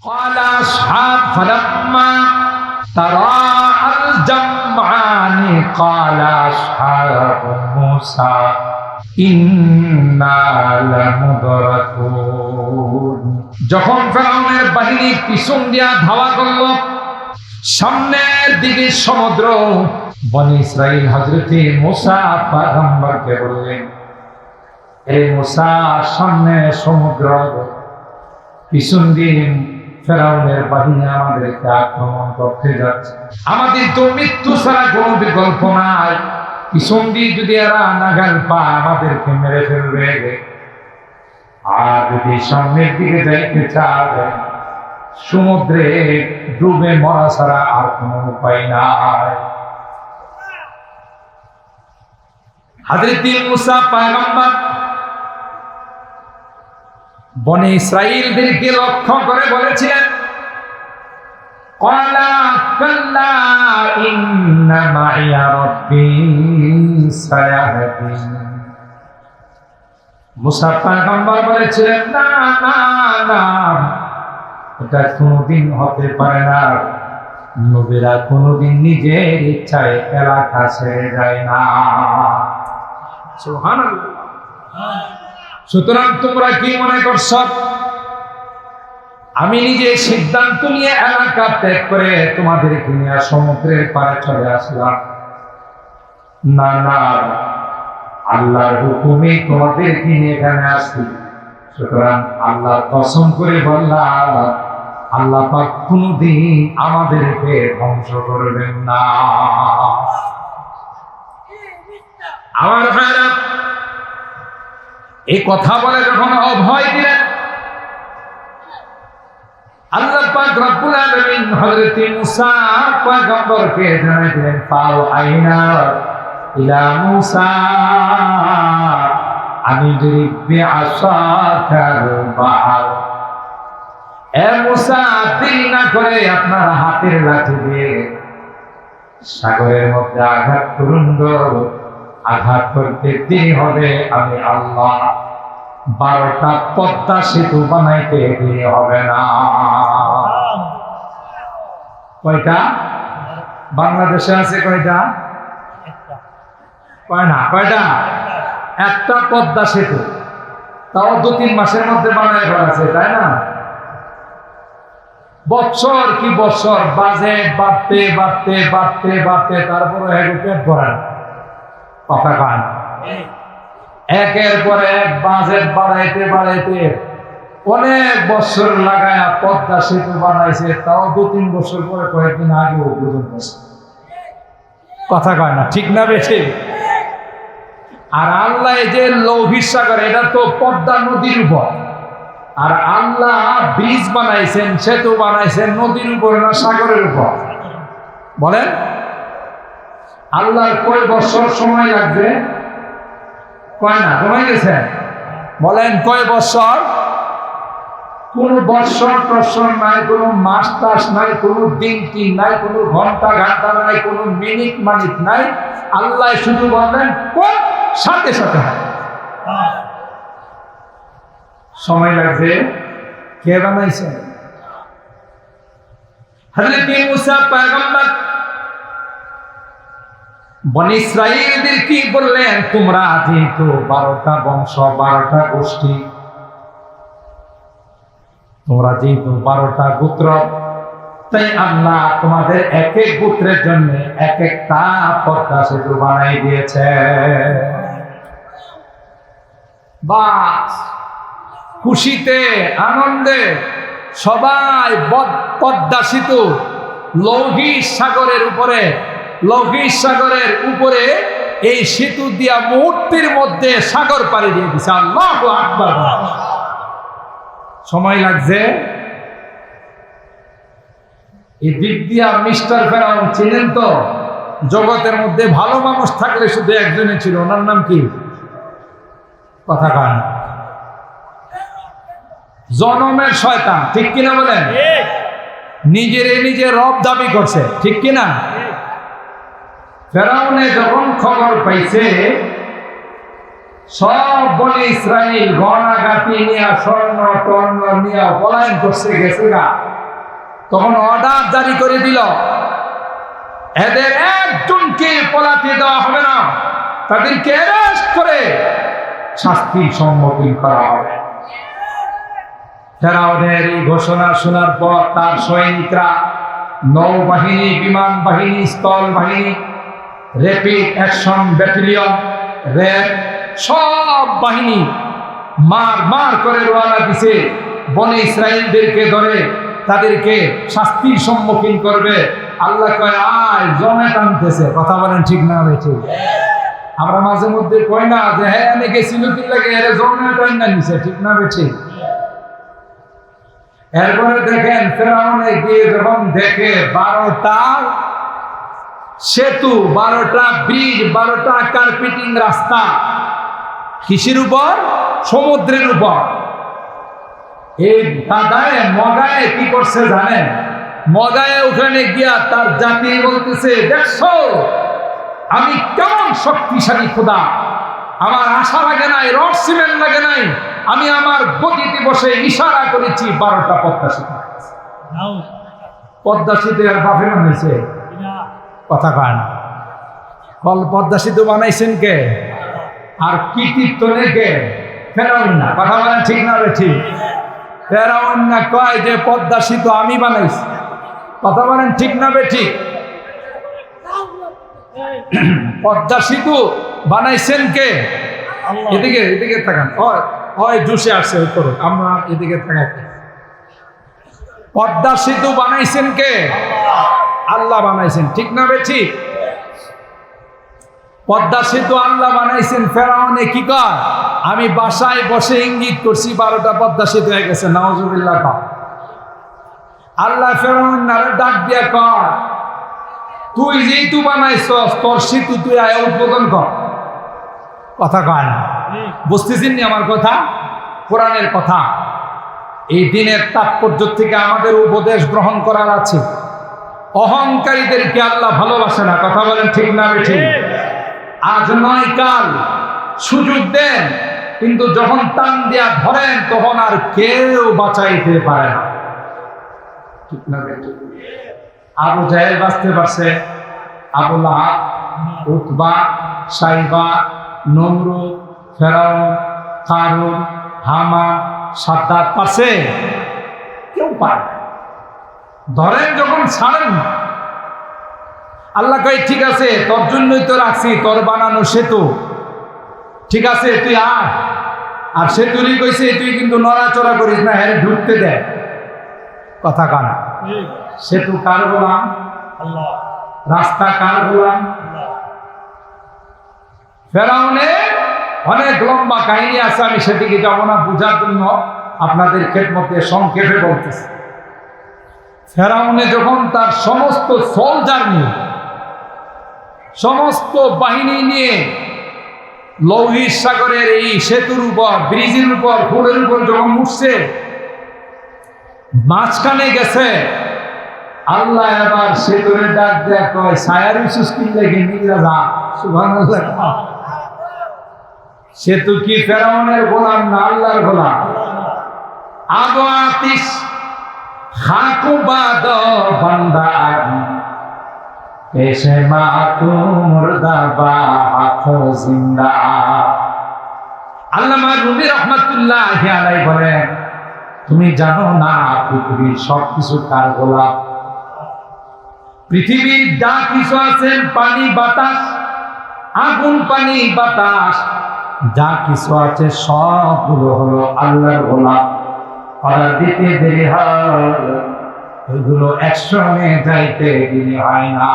قال أصحاب فلما تراءى الجمعان قال أصحاب موسى إنا لمدركون। যখন ফেরাউনের বাহিনী পিছন দিয়া ধাওয়া করল, সামনের দিকে সমুদ্র, বনী ইসরাইল হযরতে মুসা পয়গম্বরকে বললেন, হে মুসা, সামনে সমুদ্র, পিছন দিয়ে ফেরাউনের বাহিনী আমাদেরকে আক্রমণ করতে যাচ্ছে, আমাদের তো মৃত্যু ছাড়া কোনো বিকল্প নাই, পিছন দিয়ে যদি এরা নাগাল পায় আমাদেরকে মেরে ফেলবে, আর যদি সামনের দিকে যাইতে চাবে সমুদ্রে ডুবে মরা ছাড়া আর কোনো উপায় নাই। হযরত মুসা পয়গম্বর বনী ইসরাইলদেরকে লক্ষ্য করে বলেছিলেন, ক্বালা কাল্লা ইন্না মাইয়া রাব্বী সায়াহদিন। মুসা পয়গম্বর বলেছিলেন, না না না, এটা কোনোদিন হতে পারে না, নবীরা কোনোদিন নিজের ইচ্ছায় এলাকা ছেড়ে যায় না। সুবহানাল্লাহ। সুতরাং তোমরা কি মনে করছ আমি নিজে সিদ্ধান্ত নিয়ে এলাকা ত্যাগ করে তোমাদেরকে নিয়ে সমুদ্রের পাড়ে চলে আসলাম? না না, আল্লাহর হুকুমে তোমাদেরকে নিয়ে এখানে আসছি। সুতরাং আল্লাহর কসম করে বললাম, আল্লাহ পাক কোনদিন আমাদেরকে ধ্বংস করবেন না। আমার ভাইরা, এই কথা বলে যখন অভয় দিলেন, আল্লাহ পাক রব্বুল আলামিন হযরত মুসা পয়গম্বরকে জানাই দিলেন, ফাও আইনা ইলা মুসা আমি দিবি আসাকার বাহার। এ মুসা, দেরি না করে আপনার হাতের লাঠি দিয়ে সাগরের মধ্যে আঘাত করুন। আঘাত করতে দেরি হবে, আমি আল্লাহ 12টা পদ্মা সেতু বানাইতে দেরি হবে না। কয়টা বাংলাদেশে আছে? কয়টা? কয়টা? একটা পদ্মা সেতু, তাও 2-3 মাসের মধ্যে বানাই ফেলেছে, তাই না? বছর কি বছর বাজেট বাড়তে বাড়তে বাড়তে বাড়তে তারপরে পেট ভরে না। কথা কান, একের পর এক বাজেট বাড়াইতে বাড়াইতে অনেক বছর লাগায় পদ্মা সেতু বানাইছে, তাও 2-3 বছর পরে কয়েকদিন আগে উদ্বোধন করছে। কথা কয় না, ঠিক না বেশি? আর আল্লাহ যে লৌহিত সাগর, এটা তো পদ্মা নদীর উপর, আর আল্লাহ ব্রিজ বানাইছেন, সেতু বানাইছেন নদীর উপর না সাগরের উপর? বলেন, আল্লাহর কয় বছর সময় লাগবে? কয় না, কমাই গেছেন? বলেন কয় বছর? কোন বছর টসর নাই, কোন মাস টাস নাই, কোন দিন টিন নাই, কোন ঘন্টা ঘন্টা নাই, কোন মিনিট মানিট নাই। আল্লাহ শুধু বললেন সাথে সাথে সময় লাগবে। কে বানাইছেন? হযরত মুসা পয়গম্বর বনী ইসরাইলদের কি বললেন, তোমরা যেহেতু 12টা বংশ, 12টা গোষ্ঠী, তোমরা যেহেতু 12টা গোত্র, তাই আল্লাহ তোমাদের এক এক গোত্রের জন্য এক একটা পদ্মা সেতু বানাই দিয়েছে। বাস খুশিতে আনন্দে সবাই পদ্মা সেতু লৌহিত সাগরের উপরে, লৌহিত সাগরের উপরে এই সেতু দিয়া মুহূর্তের মধ্যে সাগর পাড়ি দিয়ে দিছে। আল্লাহু আকবার। সময় লাগছে। এই দিক দিয়া মিস্টার ফেরাউন ছিলেন তো, জগতের মধ্যে ভালো মানুষ থাকলে শুধু একজনে ছিল, ওনার নাম কি? কথা কান, জনমের শয়তান, ঠিক কিনা বলেন? নিজে রব দাবি করছে, ঠিক কিনা? ফেরাউনে যখন খবর পাইছে সব বনি ইসরাইল গহনাগাটি নিয়ে স্বর্ণ টর্ণ নিয়ে পলায়ন করছে গেছে গা। তখন অর্ডার জারি করে দিল, এদের একজনকে পলাতে দেওয়া হবে না, তাদেরকে অ্যারেস্ট করে শাস্তির সম্মুখীন করা হবে। ফেরাউনের এই ঘোষণা শোনার পর তার সৈনিকরা, নৌবাহিনী, বিমান বাহিনী, স্থল বাহিনী, র্যাপিড অ্যাকশন ব্যাটালিয়ন, র্যাব, সব বাহিনী মার করে রওনা দিছে বনে ইসরাইলদেরকে ধরে তাদেরকে শাস্তির সম্মুখীন করবে। আল্লাহ কয় আয় জমে টানতেছে। কথা বলেন ঠিক না বেঠি? আমরা মাঝে মধ্যে কই না যে হ্যাঁ আমি গেছিল কি লাগে এর জমে টান্না নিছে, ঠিক না বেঠি? এরপরে দেখেন ফেরাউনে গিয়ে যখন দেখে 12টা সেতু, 12টা ব্রিজ, 12টা কার্পেটিং রাস্তা, কিসের উপর? সমুদ্রের উপর। এই দাদায় মগায় কি করছে জানেন? মগায় ওখানে গিয়া তার জাতি বলতেছে, দেখছো আমি কেমন শক্তিশালী খোদা, আমার আশা লাগে নাই, রড সিমেন্ট লাগে নাই, আমি আমার গতিতে বসে ইশারা করেছি 12টা পদ্মা সেতু। পদ্মা সেতু আর বাফে বানাইছে? কথা কয় না। পদ্মা সেতু বানাইছেন কে? আর কৃতিত্ব কে? ফেরাউন না। কথা বলেন ঠিক না ঠিক? ফেরাউন না কয় যে পদ্মা সেতু আমি বানাইছি। কথা বলেন ঠিক না ঠিক? পদ্মা সেতু বানাইছেন কে? এদিকে এদিকে তাকান, হয় জুসে আসছে করো, আমরা এদিকে তাকাই। পদ্মা সেতু বানাইছেন কে? আল্লাহ বানাইছেন, ঠিক না ঠিক? পদ্মা সেতু আল্লাহ বানাইছেন। ফেরাউনে কি কয়? আমি বাসায় বসে ইঙ্গিত করছি 12টা পদ্মা সেতু হয়ে গেছে। নাউজুবিল্লাহ। আল্লাহ ফেরাউন নারে ডাক দিয়া কয়, তুই যেহেতু বানাইছস তোর সেতু তুই আয় উদ্বোধন কর। কথা কয় না? বুঝতেছেন নি আমার কথা? কোরআনের কথা। এই দিনের তাৎপর্য থেকে আমাদের উপদেশ গ্রহণ করার আছে। অহংকারীদেরকে আল্লাহ ভালোবাসে না। কথা বলেন ঠিক না ঠিক? আজ নয় কাল সুযোগ দেন, কিন্তু যখন টান দিয়া ধরেন তখন আর কেউ বাঁচাইতে পারে না। ঠিক না? আবু জাহেল বাঁচতে পারছে, আবু লাহাব, উতবা, সাইবা, নমরুদ, ফেরাউন, কারুন, হামান, সাদ্দাত পারছে? কেউ পারে না। ধরেন যখন ছাড়েন না, আল্লাহ কয় ঠিক আছে তোর জন্যই তো রাখছি তোর বানানো সেতু, ঠিক আছে তুই আয়। আর সেতুরই কইছে তুই কিন্তু নড়াচড়া করিস না, হ্যাঁ ঢুকতে দেয়। কথা কানা? সেতু কার গোলাম? আল্লাহ। রাস্তা কার গোলাম? ফেরাউনে অনেক লম্বা কাহিনী আছে, আমি সেদিকে যাব না, বোঝার জন্য আপনাদের খেদমতে সংক্ষেপে বলতেছি। ফেরাউনে যখন তার সমস্ত সোলজার নিয়ে, সমস্ত বাহিনী নিয়ে লৌহিত সাগরের এই সেতুর উপর, ব্রিজের উপর, পুলের উপর যখন উঠছে, মাঝখানে গেছে, আল্লাহ এবার সেতুরে ডাক দেয়া কয় ছায়ারি সুস্কি লেগে নিয়ে যা। সুবহানাল্লাহ। সেতু কি ফেরাউনের গোলাম না আল্লাহর গোলাম? আগো আতিশ খাকু বাদ বান্দা এসে মা তু মুর্দাবা আখো জিন্দা। আল্লামা রুমি রহমাতুল্লাহি আলাইহি বলেন, তুমি জানো না পৃথিবীর সবকিছু কার গোলাম? পৃথিবীর যা কিছু আছে, পানি বাতাস, আগুন পানি বাতাস, যা কিছু আছে সবগুলো হলো আল্লাহর গোলাম। অর্ডার দিতে দেরি হয়, ওইগুলো একসঙ্গে যাইতে দেরি হয় না।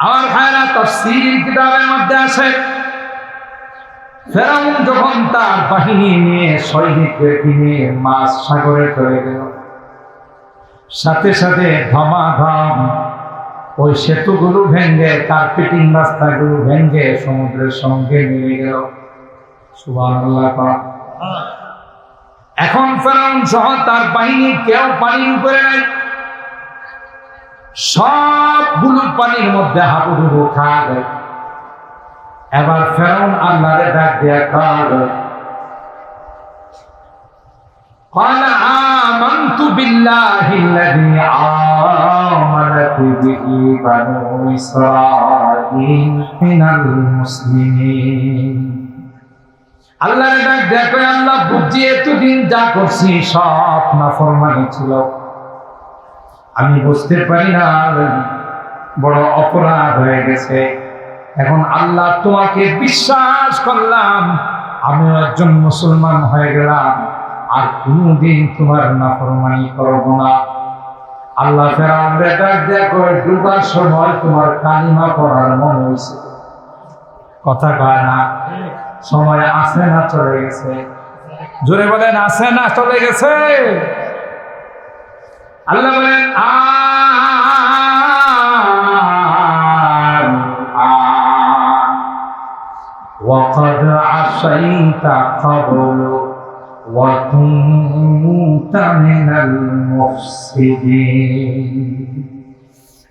আমার ভাইরা তাফসীর কিতাবের মধ্যে আছে, ফেরাউন যখন তার বাহিনী নিয়ে সৈনিকদের নিয়ে মাঝ সাগরে চলে গেল, সাথে সাথে ধমাধম ওই সেতুগুলো ভেঙে, কার্পেটিং রাস্তাগুলো ভেঙে সমুদ্রের সঙ্গে মিলে গেল। সুবহানাল্লাহ। এখন ফেরাউন সহ তার বাহিনী কেউ পানির উপরে নাই, সবগুলো পানির মধ্যে হাবুডুবু খাওয়া গেল। এবার ফেরাউন আল্লাহরে ডাক দিয়া কয় قال آمنت بالله الذي آمنت به بنو إسرائيل من المسلمين আল্লাহর ডাক দেখো আল্লাহ বুঝি এতদিন যা করছি সব নাফরমানি ছিল আমি বুঝতে পারি না বড় অপরাধ হয়ে গেছে এখন আল্লাহ তোমাকে বিশ্বাস করলাম আমি একজন মুসলমান হয়ে গেলাম আর কোনদিন তোমার নাফরমানি করব না আল্লাহ ফেরাউনকে ডাক দেখো ডুবার সময় তোমার কালিমা পড়ার মন হয়েছে কথা কয় না সময় আসে না চলে গেছে জোরে বলেন আসে না চলে গেছে আল্লাহ বলেন وقد عصيت قبل وكنت من المفسدين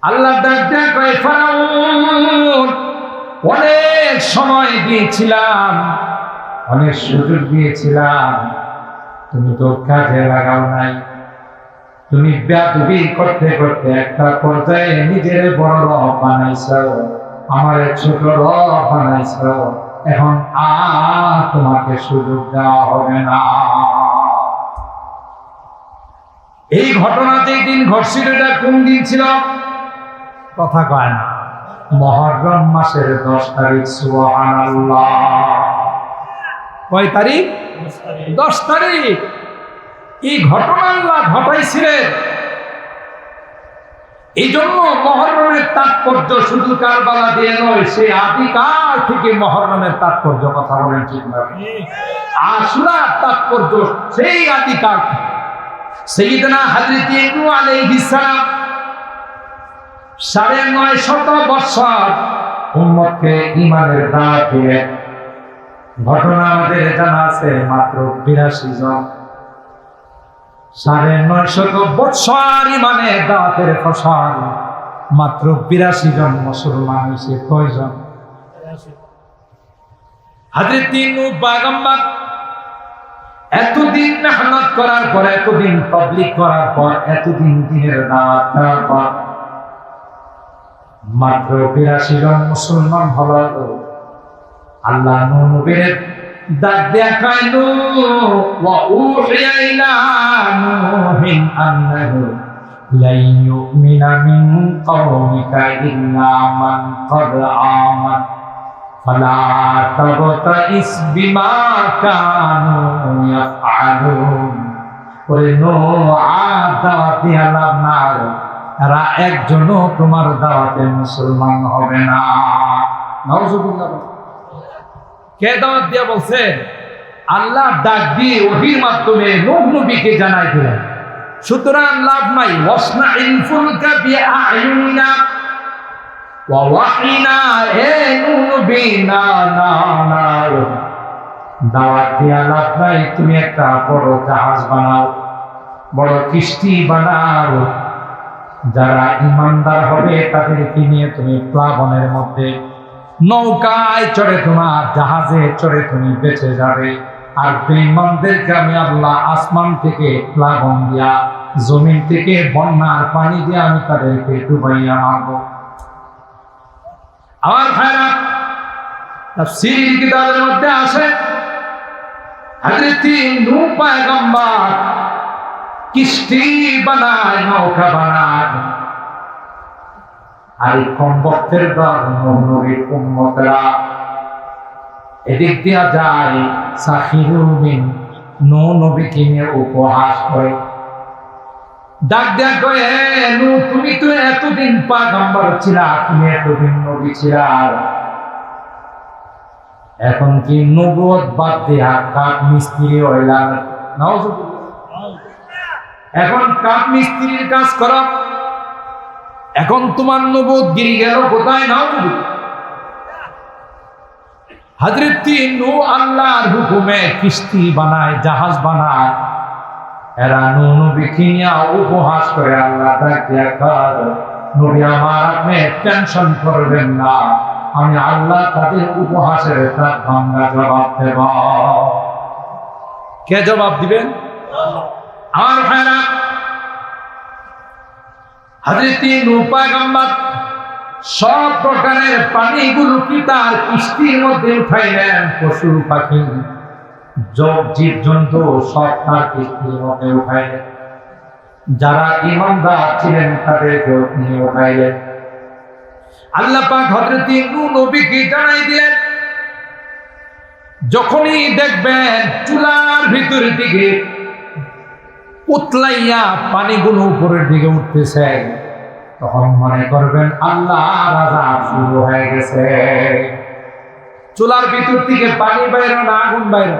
আল্লাহ ডাক দেখো ফেরাউন অনেক সময় দিয়েছিলাম অনেক সুযোগ দিয়েছিলাম তুমি তো কাজে লাগাও নাই তুমি বেয়াদবি করতে করতে একটা পর্যায়ে নিজের বড় রব বানাইছো আমার ছোট রব বানাইছো এখন আর তোমাকে সুযোগ দেওয়া হবে না এই ঘটনা যেই দিন ঘটছিল এটা কোন দিন ছিল কথা কয় না মুহররম মাসের 10 তারিখ সুবহানাল্লাহ কয় তারিখ 10 তারিখ এই ঘটনা আল্লাহ ঘটাইছিলেন এই জন্য মুহররমের তাৎপর্য শুধু কারবালা দিয়ে নয় সে আদিকাল থেকে মুহররমের তাৎপর্য কথা বলেন ঠিক না আশুরার তাৎপর্য সেই আদিকাল সাইয়েদনা হযরত নূহ আলাইহিস সালাম 950 বছর উম্মতকে ঈমানের দাওয়াত দিয়ে ঘটনা আমাদের জানা আছে মাত্র 82 জন 950 বছর ঈমানের দাওয়াতের ফসল মাত্র 82 জন মুসলমান হয়েছে কয়জন হযরত নূহ পয়গম্বর এতদিন মেহনত করার পর এতদিন তাবলীগ করার পর এতদিন দ্বীনের দাওয়াত দেওয়ার পর মাত্র 82 জন মুসলমান হলো আল্লাহ নূহ নবীর ডাক দেয়া কয় নূহ ওয়া উহিয়া ইলা নূহিন আন্নাহু লাই ইউমিনা মিন কওমিকা ইল্লা মান ক্বাদ আমান ফালা তাবতাইস বিমা কানু ইয়াফআলুন ওরে নূহ আর দাওয়াত দিয়া লাভ নাই এরা একজনও তোমার দাওয়াতে মুসলমান হবে না নাউজুবিল্লাহ কে দাওয়াত দিয়া বলছেন আল্লাহ ডাক দিয়ে ওহীর মাধ্যমে নূহ নবীকে জানাই দিলেন সুতরাং লাভ নাই ওয়াসনাইল ফুলকা বিআইউনিনা ওয়া ওয়াহিনা হে নূহ নবী না না না দাওয়াত দিয়া লাভ নাই তুমি একটা বড় জাহাজ বানাও বড় কিস্তি বানাও যারা ইমানদার হবে তাদেরকে নিয়ে তুমি প্লাবনের মধ্যে নৌকায় চড়ে তোমার জাহাজে চড়ে তুমি বেঁচে যাবে আর বেঈমানদেরকে আমি আল্লাহ আসমান থেকে প্লাবন দিয়া জমিন থেকে বন্যার পানি দিয়ে আমি তাদেরকে ডুবাইয়া মারব আমার ভাইরা তাফসীর কিতাবের মধ্যে আসে হযরত নূহ পয়গম্বর কিস্তি বানায় নৌকা বানায় আর কমবক্তের দল নূহ নবীর উম্মতরা এদিক দিয়া যায় সাখিরুল মিন নূহ নবীকে নিয়ে উপহাস করে ডাক দেয়া কয় হে নূহ তুমি তো এতদিন পয়গম্বর ছিলা তুমি এতদিন নবী ছিলা এখন কি নবুয়ত বাদ দিয়া কাঠ মিস্ত্রি হইলা নাউজুবিল্লাহ এখন কাঠ মিস্ত্রির কাজ করো এখন তোমার নবুয়ত গিরি গেল কোথায় নাউজুবিল্লাহ হযরত নূহ আল্লাহর হুকুমে কিস্তি বানায় জাহাজ বানায় এরা নূহ নবীকে নিয়ে উপহাস করে আল্লাহ ডাক দিয়া কয় নবী আমার আপনি টেনশন করবেন না আমি আল্লাহ তাদের উপহাসের একটা ভাঙ্গা জবাব দেব। কে জবাব দিবেন? আমার ভাইরা, হযরত নূহ পয়গম্বর সব প্রকারের পানিগুলো কি তার কিস্তির মধ্যে উঠাইলেন। পশু পাখি জীব জন্তু সব তার কিস্তির মধ্যে উঠাইলেন। যারা ঈমানদার ছিলেন তাদেরকেও তিনি উঠাইলেন। আল্লাহ পাক হযরত নূহ নবীকে জানাই দিলেন, যখনই দেখবেন চুলার ভিতর দিকে উতলাইয়া পানিগুলো উপরের দিকে উঠতেছে, তখন মনে করবেন আল্লাহ রাজা শুরু হয়ে গেছে। চুলার ভিতর থেকে পানি বাইর না আগুন বাইর?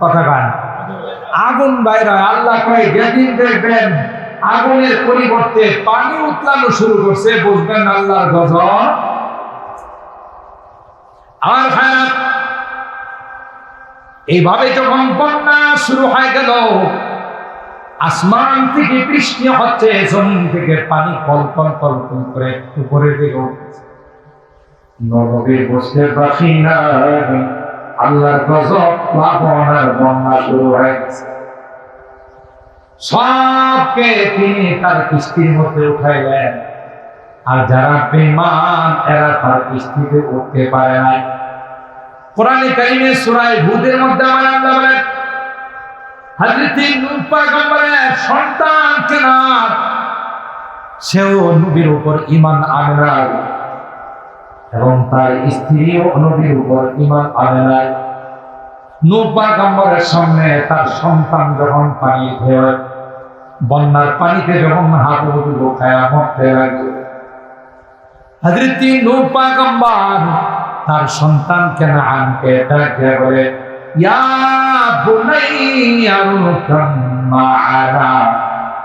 কথা কান, আগুন বাইর। আল্লাহ কয় যেদিন দেখবেন আগুনের পরিবর্তে পানি উতলানো শুরু করছে, বুঝবেন আল্লাহর গজব। আর খারাপ এইভাবে যখন বন্যা শুরু হয়ে গেল, আসমান থেকে বৃষ্টি হচ্ছে, জমিন থেকে পানি কলকল কলকল করে উপরে দিকে উঠছে। নবী বুঝতে পারছি না আল্লাহর গজব, প্লাবনের বন্যা শুরু হয়ে গেছে। সবকে তিনি তার কিস্তির মধ্যে উঠাইলেন, আর যারা বেঈমান এরা তার কিস্তিতে উঠতে পারে নাই। কোরআনে কারিমে সূরা হুদের মধ্যে আমার আল্লাহ বলেন, হযরত নূহ পয়গম্বরের সন্তান কেনাত সেও নবীর উপর ঈমান আনে নাই, এবং তার স্ত্রীও নবীর উপর ঈমান আনে নাই। নূহ পয়গম্বরের সামনে তার সন্তান যখন পানি খেয়ে বন্যার পানিতে যখন হাবুডুবু খায়া মরতে লাগলো, হযরত নূহ পয়গম্বর তার সন্তান কেনানকে ডাক দিয়ে বলে, ইয়া বুনাইয়া আরকাম মা'ানা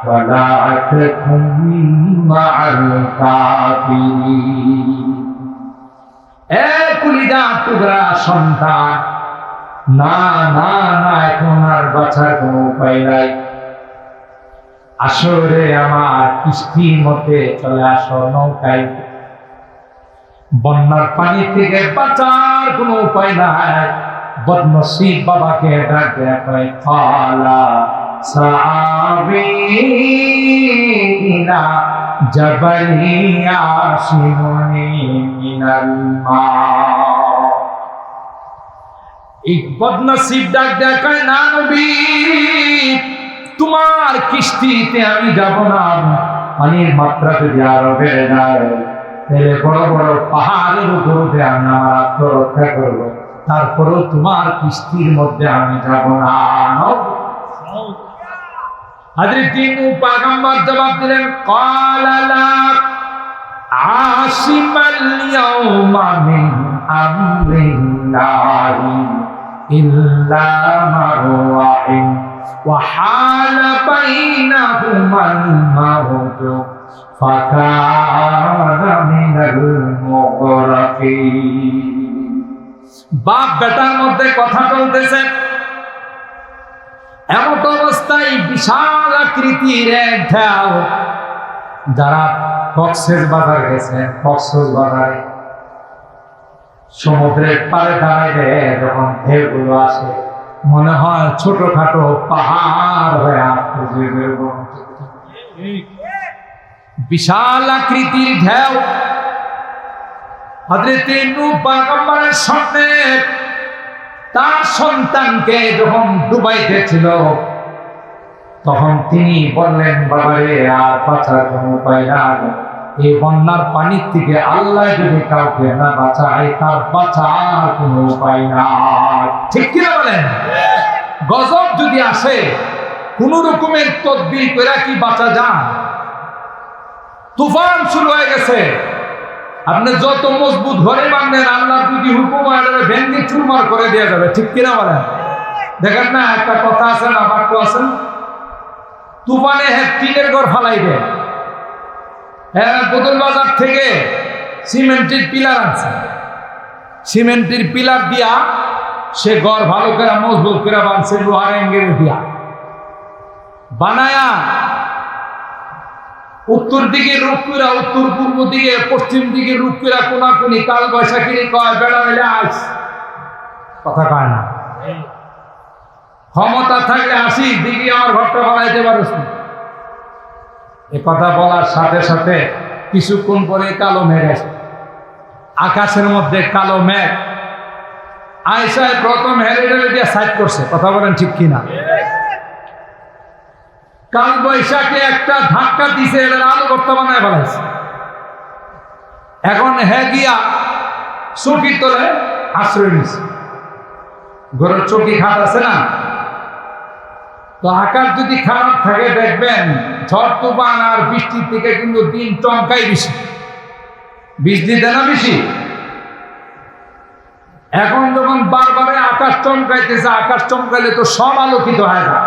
ওয়া লা তাকুন মা'আল কাফিরিন। এ কলিজা টুকরা সন্তান, না না না, এখন আর বাঁচার কোনো উপায় নাই। আসরে আমার কিস্তির মধ্যে চলে আসো, নৌকায়। বন্যার পানি থেকে বাঁচার কোনো উপায় নাই। বদনসিব বাবাকে ডাক দেয়া কয়, কালা সাবি ইলা জাবালি ইয়াসিমুনি মিনাল মা। এই বদনসিব ডাক দেয়া কয়, না নবী, তোমার কিস্তিতে আমি যাব না। পানির মাত্রা যদি আরো বেড়ে যায়, তাহলে বড় বড় পাহাড়ের উপর উঠে আমি আমার আত্মরক্ষা করব, তারপরেও তোমার কিস্তির মধ্যে আমি যাব না। হযরত নূহ পয়গম্বর জবাব দিলেন, ক্বালা লা আশিমাল ইয়াওমা মিন আমরিল্লাহি ইল্লা মান রাহিম ওয়া হালা বাইনাহুমাল মাউজু ফাকানা মিনাল মুগরাকিন। বাপ বেটার মধ্যে কথা চলতেছে, এমন অবস্থায় বিশাল আকৃতির এক ঢেউ। যারা কক্সবাজার গেছেন, কক্সবাজারে সমুদ্রের পাড়ে দাঁড়াইলে যখন ঢেউগুলো আসে, মনে হয় ছোটখাটো পাহাড় হয়ে আসছে। বিশাল আকৃতির ঢেউ হযরত নূহ পয়গম্বরের সামনে তার সন্তানকে যখন ডুবাইতেছিল, তখন তিনি বললেন, বাবারে আর বাঁচার কোনো উপায় নাই। এই বন্যার পানির থেকে আল্লাহ যদি কাউকে না বাঁচায়, তার বাঁচার কোনো উপায় নাই। ঠিক কিনা বলেন? গজব যদি আসে, কোন রকমের তদবির করে কি বাঁচা যায়? তুফান শুরু হয়ে গেছে, আপনি যত মজবুত ঘরে বাঁধেন, আল্লাহ যদি হুকুম ভেঙ্গে চুরমার করে দেওয়া যাবে। ঠিক কিনা বলেন? দেখেন না, একটা কথা আছে না, বাক্য আছে, তুফানে টিনের ঘর ফালাই দেয়। বোতল বাজার থেকে সিমেন্টের পিলার আছে, সিমেন্টের পিলার দিয়া সে ঘর ভালো করে মজবুত করে বানছে, লোহার এঙ্গেল দিয়া বানায়া উত্তর দিকে রূপকুরা, উত্তর পূর্ব দিকে, পশ্চিম দিকে রূপকুরা, কোনাকুনি, কাল বৈশাখী কয় বেড়া হইলে আস, কথা কয় না। ক্ষমতা থাকলে আসি দিকে আমার ঘরটা বানাইতে পারস না। এ কথা বলার সাথে সাথে কিছুক্ষণ পরে কালো মেঘ আসে, আকাশের মধ্যে কালো মেঘ আয়সায় প্রথম হেলিডেলে দিয়ে সাইড করছে, কথা বলেন ঠিক কিনা? কাল বৈশাখে একটা ধাক্কা দিছে, এটার আলো ভর্তা বানায় ফেলাইছে। এখন গিয়া চৌকির তলে আশ্রয় নিছে। ঘরের চৌকি খাট আছে না, তো আকাশ যদি খারাপ থাকে দেখবেন ঝড় তুফান আর বৃষ্টির থেকে কিন্তু দিন চমকাই বেশি, বিজলি দেয় না বেশি। এখন যখন বারবারে আকাশ চমকাইতেছে, আকাশ চমকাইলে তো সব আলোকিত হয়ে যায়।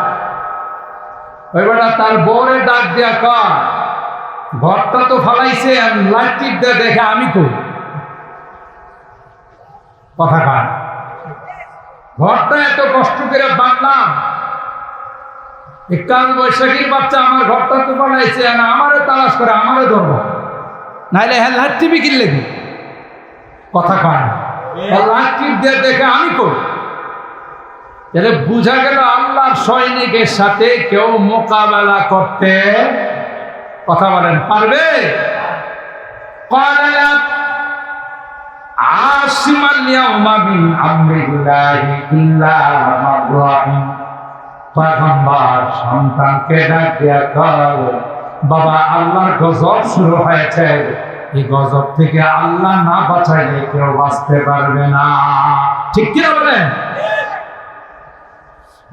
ওই বেটা তার বউরে ডাক দিয়া কয়, ঘরটা তো ফালাইছে, লাইট টিপ দিয়ে দেখে আমি কই, কথা কয় ঘরটা এত কষ্ট করে বাঁধলাম, কাল বৈশাখীর বাচ্চা আমার ঘরটা তো বানাইছে, আমারে তালাশ করে আমারে ধরব, নাইলে হ্যাঁ লাইট টিপি কিনলে কি, কথা কয় লাইট টিপ দিয়ে দেখে আমি কই। তাহলে বুঝা গেল আল্লাহর সৈনিকের সাথে কেউ মোকাবেলা করতে, কথা বলেন, পারবে? আসিমাল ইয়াউমা মিন আমরিল্লাহি ইল্লা মান রাহিম। পয়গম্বর সন্তানকে ডাক দিয়া কয়, বাবা আল্লাহর গজব শুরু হয়েছে, এই গজব থেকে আল্লাহ না বাঁচাইলে কেউ বাঁচতে পারবে না, ঠিক কিনা বলেন?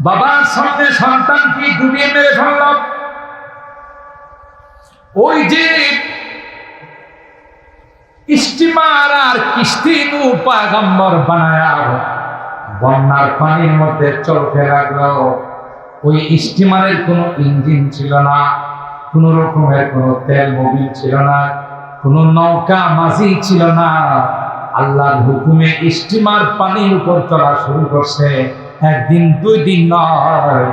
বাবার সামনে সন্তানকে ডুবিয়ে মেরে ফেলল। ওই যে স্টিমার আর কিস্তি পয়গম্বর বানায়া বন্যার পানির মধ্যে চলতে লাগলো। ওই স্টিমারের কোনো ইঞ্জিন ছিল না, কোন রকমের কোনো তেল মোবিল ছিল না, কোনো নৌকা মাঝি ছিল না। আল্লাহর হুকুমে স্টিমার পানির উপর চলা শুরু করছে। একদিন দুই দিন নয়,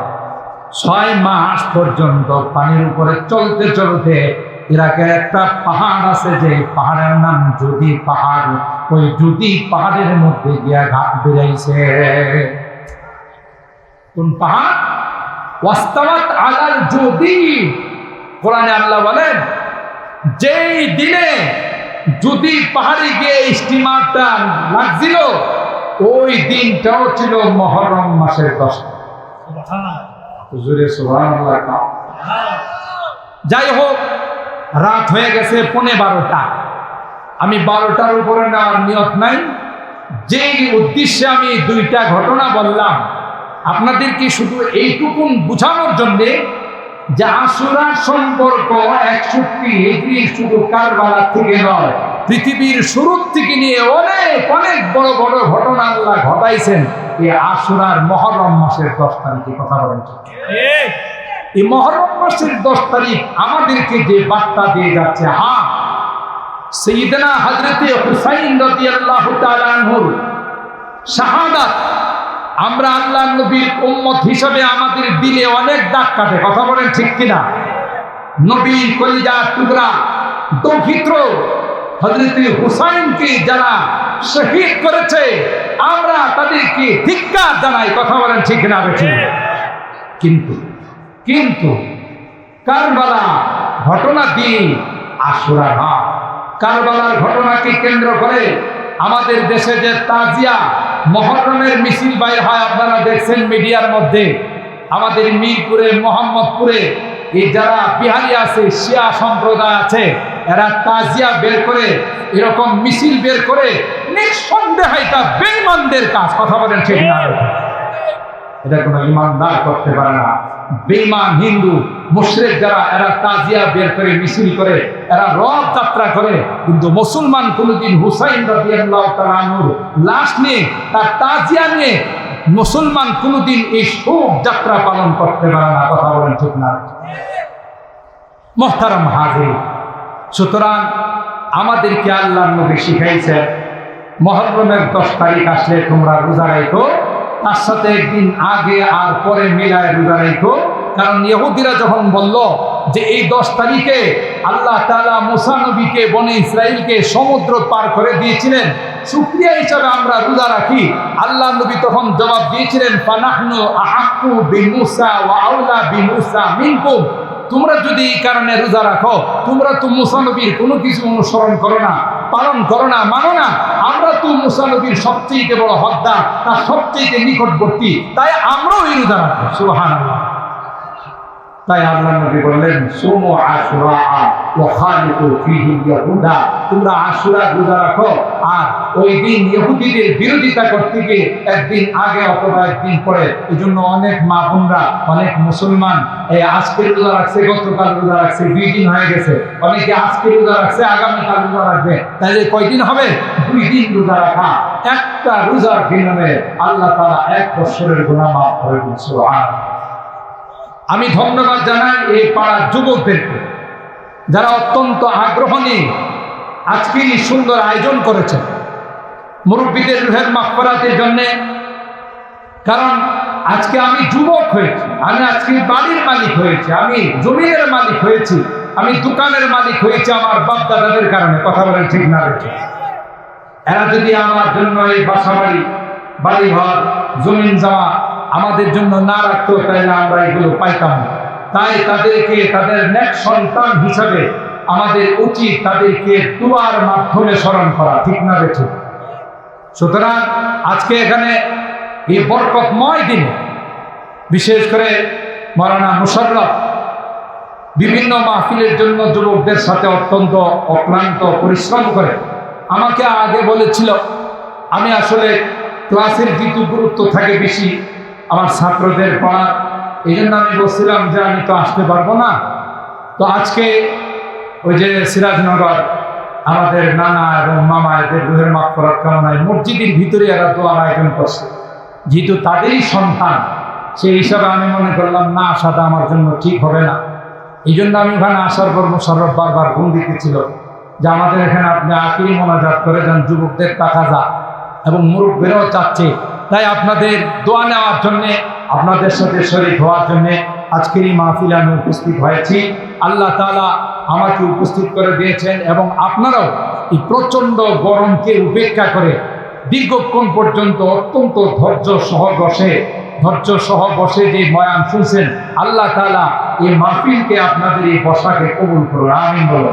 6 মাস পর্যন্ত পানির উপরে চলতে চলতে ইরাকের একটা পাহাড় আছে, যে পাহাড়ের নাম জুদি পাহাড়, ওই জুদি পাহাড়ের মধ্যে গিয়া ঘাট বেড়াইছে। কোন পাহাড়? ওয়াস্তাওয়াত আলাল জুদি। কোরআনে আল্লাহ বলেন, যেই দিনে জুদি পাহাড়ে গিয়ে স্টিমারটা লাগছিল, ওই দিনটাও ছিল মুহররম মাসের 10। হুজুরে সুবহানাল্লাহ। যাই হোক, রাত হয়ে গেছে 12:15। আমি 12টার উপরে নেওয়ার নিয়ত নাই। যেই উদ্দেশ্যে আমি 2টা ঘটনা বললাম, আপনাদেরকে শুধু এইটুকুন বোঝানোর জন্যে যে আশুরার সম্পর্ক 61 হিজরি শুধু কারবালা থেকে নয়, পৃথিবীর শুরুর থেকে নিয়ে অনেক অনেক বড় বড় ঘটনা আল্লাহ ঘটাইছেন এই আশুরার মুহররম মাসের 10 তারিখে, কথা বলেন। এই মুহররম মাসের 10 তারিখ আমাদেরকে যে বার্তা দিয়ে যাচ্ছে, হ্যাঁ, সাইয়েদনা হযরতে হুসাইন রাদিয়াল্লাহু তাআলা আনহুর শাহাদাত আমরা আল্লাহর নবীর উম্মত হিসেবে আমাদের দিলে অনেক দাগ কাটে, কথা বলেন ঠিক কিনা? নবীর কলিজার টুকরা দৌহিত্র হযরতে হুসাইনকে যারা শহীদ করেছে, আমরা তাদেরকে ধিক্কার জানাই, কথা বলেন ঠিক না? কিন্তু কিন্তু কারবালা ঘটনা দিয়ে আশুরা না। কারবালার ঘটনাকে কেন্দ্র করে আমাদের দেশে যে তাজিয়া মুহররমের মিছিল বাইর হয়, আপনারা দেখছেন মিডিয়ার মধ্যে। আমাদের মিরপুরে, মোহাম্মদপুরে এই যারা বিহারি আছে, শিয়া সম্প্রদায় আছে, এরা তাজিয়া বের করে, এরকম মিছিল বের করে, নিঃসন্দেহে এটা বেঈমানদের কাজ, কথা বলেন ঠিক না? এটা কোনো ইমানদার করতে পারে না। বেঈমান হিন্দু মুশরিক যারা, এরা তাজিয়া বের করে, মিছিল করে, এরা রথ যাত্রা করে, কিন্তু মুসলমান কোনদিন হুসাইন রাদিয়াল্লাহু তাআলা আনহুর লাশ নিয়ে, তার তাজিয়া নিয়ে মুসলমান কোনদিন এই শোক যাত্রা পালন করতে পারে না, কথা বলেন ঠিক না? মুহতারাম হাজির, সুতরাং আমাদেরকে আল্লাহর নবী শিখাইছেন, মুহররমের 10 তারিখ আসলে তোমরা রোজা রাখো, তার সাথে একদিন আগে আর পরে মিলায় রোজা রাখো। কারণ ইহুদিরা যখন বলল যে এই 10 তারিখে আল্লাহ তাআলা মুসা নবীকে বনে ইসরাইলকে সমুদ্র পার করে দিয়েছিলেন, শুকরিয়া হিসাবে আমরা রোজা রাখি। আল্লাহ নবী তখন জবাব দিয়েছিলেন, ফানাহনু আহাক্কু বিমুসা ওয়া আউলা বিমুসা মিনকুম। তোমরা যদি এই কারণে রোজা রাখো, তোমরা তো মুসা নবীর কোনো কিছু অনুসরণ করো না, পালন করো না, মানো না। আমরা তো মুসা নবীর সবচেয়ে বড় হদ্দার, তার সবচেয়ে নিকটবর্তী, তাই আমরাও এই রোজা রাখবো। সুবহানাল্লাহ। তাই আল্লাহ নবী বললেন, সুমু আশুরা ওয়া খালিকু ফীহি ইয়াহুদা। তোমরা আশুরা রোজা রাখো, আর ওই দিন ইহুদিদের বিরোধিতা করতে গিয়ে একদিন আগে অথবা একদিন পরে। এই জন্য অনেক মা বোনরা, অনেক মুসলমান এই আজকে রোজা রাখছে, গতকাল রোজা রাখছে, 2 দিন হয়ে গেছে। অনেকে আজকে রোজা রাখছে, আগামীকাল রোজা রাখবে। তাহলে কয়দিন হবে? 2 দিন রোজা রাখা। একটা রোজার বিনিময়ে আল্লাহ তাআলা 1 বছরের গুনাহ মাফ করে দিন। সুবহানাল্লাহ। আমি ধন্যবাদ জানাই এই পাড়ার যুবকদেরকে, যারা অত্যন্ত আগ্রহ নিয়ে আজকের এই সুন্দর আয়োজন করেছেন মুরব্বীদের রুহের মাগফিরাতের জন্যে। কারণ আজকে আমি যুবক হয়েছি, আমি আজকে বাড়ির মালিক হয়েছি, আমি জমিনের মালিক হয়েছি, আমি দোকানের মালিক হয়েছি আমার বাপ দাদাদের কারণে। কথা বলেন ঠিক না? এরা যদি আমার জন্য এই বাসা বাড়ি ঘর জমিন যাওয়া আমাদের জন্য না রাখতো, তাহলে আমরা এগুলো পাইতাম না। তাই তাদেরকে তাদের নেক সন্তান হিসাবে আমাদের উচিত তাদেরকে দুয়ার মাধ্যমে স্মরণ করা। ঠিক না বেঠিক? সুতরাং আজকে এখানে এই বরকতময় দিনে বিশেষ করে মাওলানা মুশাররফ বিভিন্ন মাহফিলের জন্য যুবকদের সাথে অত্যন্ত অক্লান্ত পরিশ্রম করে। আমাকে আগে বলেছিল, আমি আসলে ক্লাসের যেহেতু গুরুত্ব থাকে বেশি আমার ছাত্রদের পড়ার, এই জন্য আমি বলছিলাম যে আমি তো আসতে পারবো না। তো আজকে ওই যে সিরাজনগর আমাদের নানা এবং মামা এদের রুহের মাগফিরাত কামনায় মসজিদের ভিতরে এরা দোয়ার আয়োজন করছে, যেহেতু তাদেরই সন্তান, সেই হিসাবে আমি মনে করলাম না আসাটা আমার জন্য ঠিক হবে না। এই জন্য আমি ওখানে আসার পর মুশাররফ বারবার ফোন দিতেছিল যে আমাদের এখানে আপনি আখিরি মোনাজাত করে যান, যুবকদের টাকা যা এবং মুরব্বীরাও চাচ্ছে। তাই আপনাদের দোয়া নেওয়ার জন্যে, আপনাদের সাথে শরীক হওয়ার জন্যে আজকের এই মাহফিলে আমি উপস্থিত হয়েছি। আল্লাহ তাআলা আমাকে উপস্থিত করে দিয়েছেন এবং আপনারাও এই প্রচণ্ড গরমকে উপেক্ষা করে দীর্ঘক্ষণ পর্যন্ত অত্যন্ত ধৈর্য সহ বসে যে বয়ান শুনছেন, আল্লাহ তাআলা এই মাহফিলকে আপনাদের এই বসাকে কবুল করুন। আমিন বলো।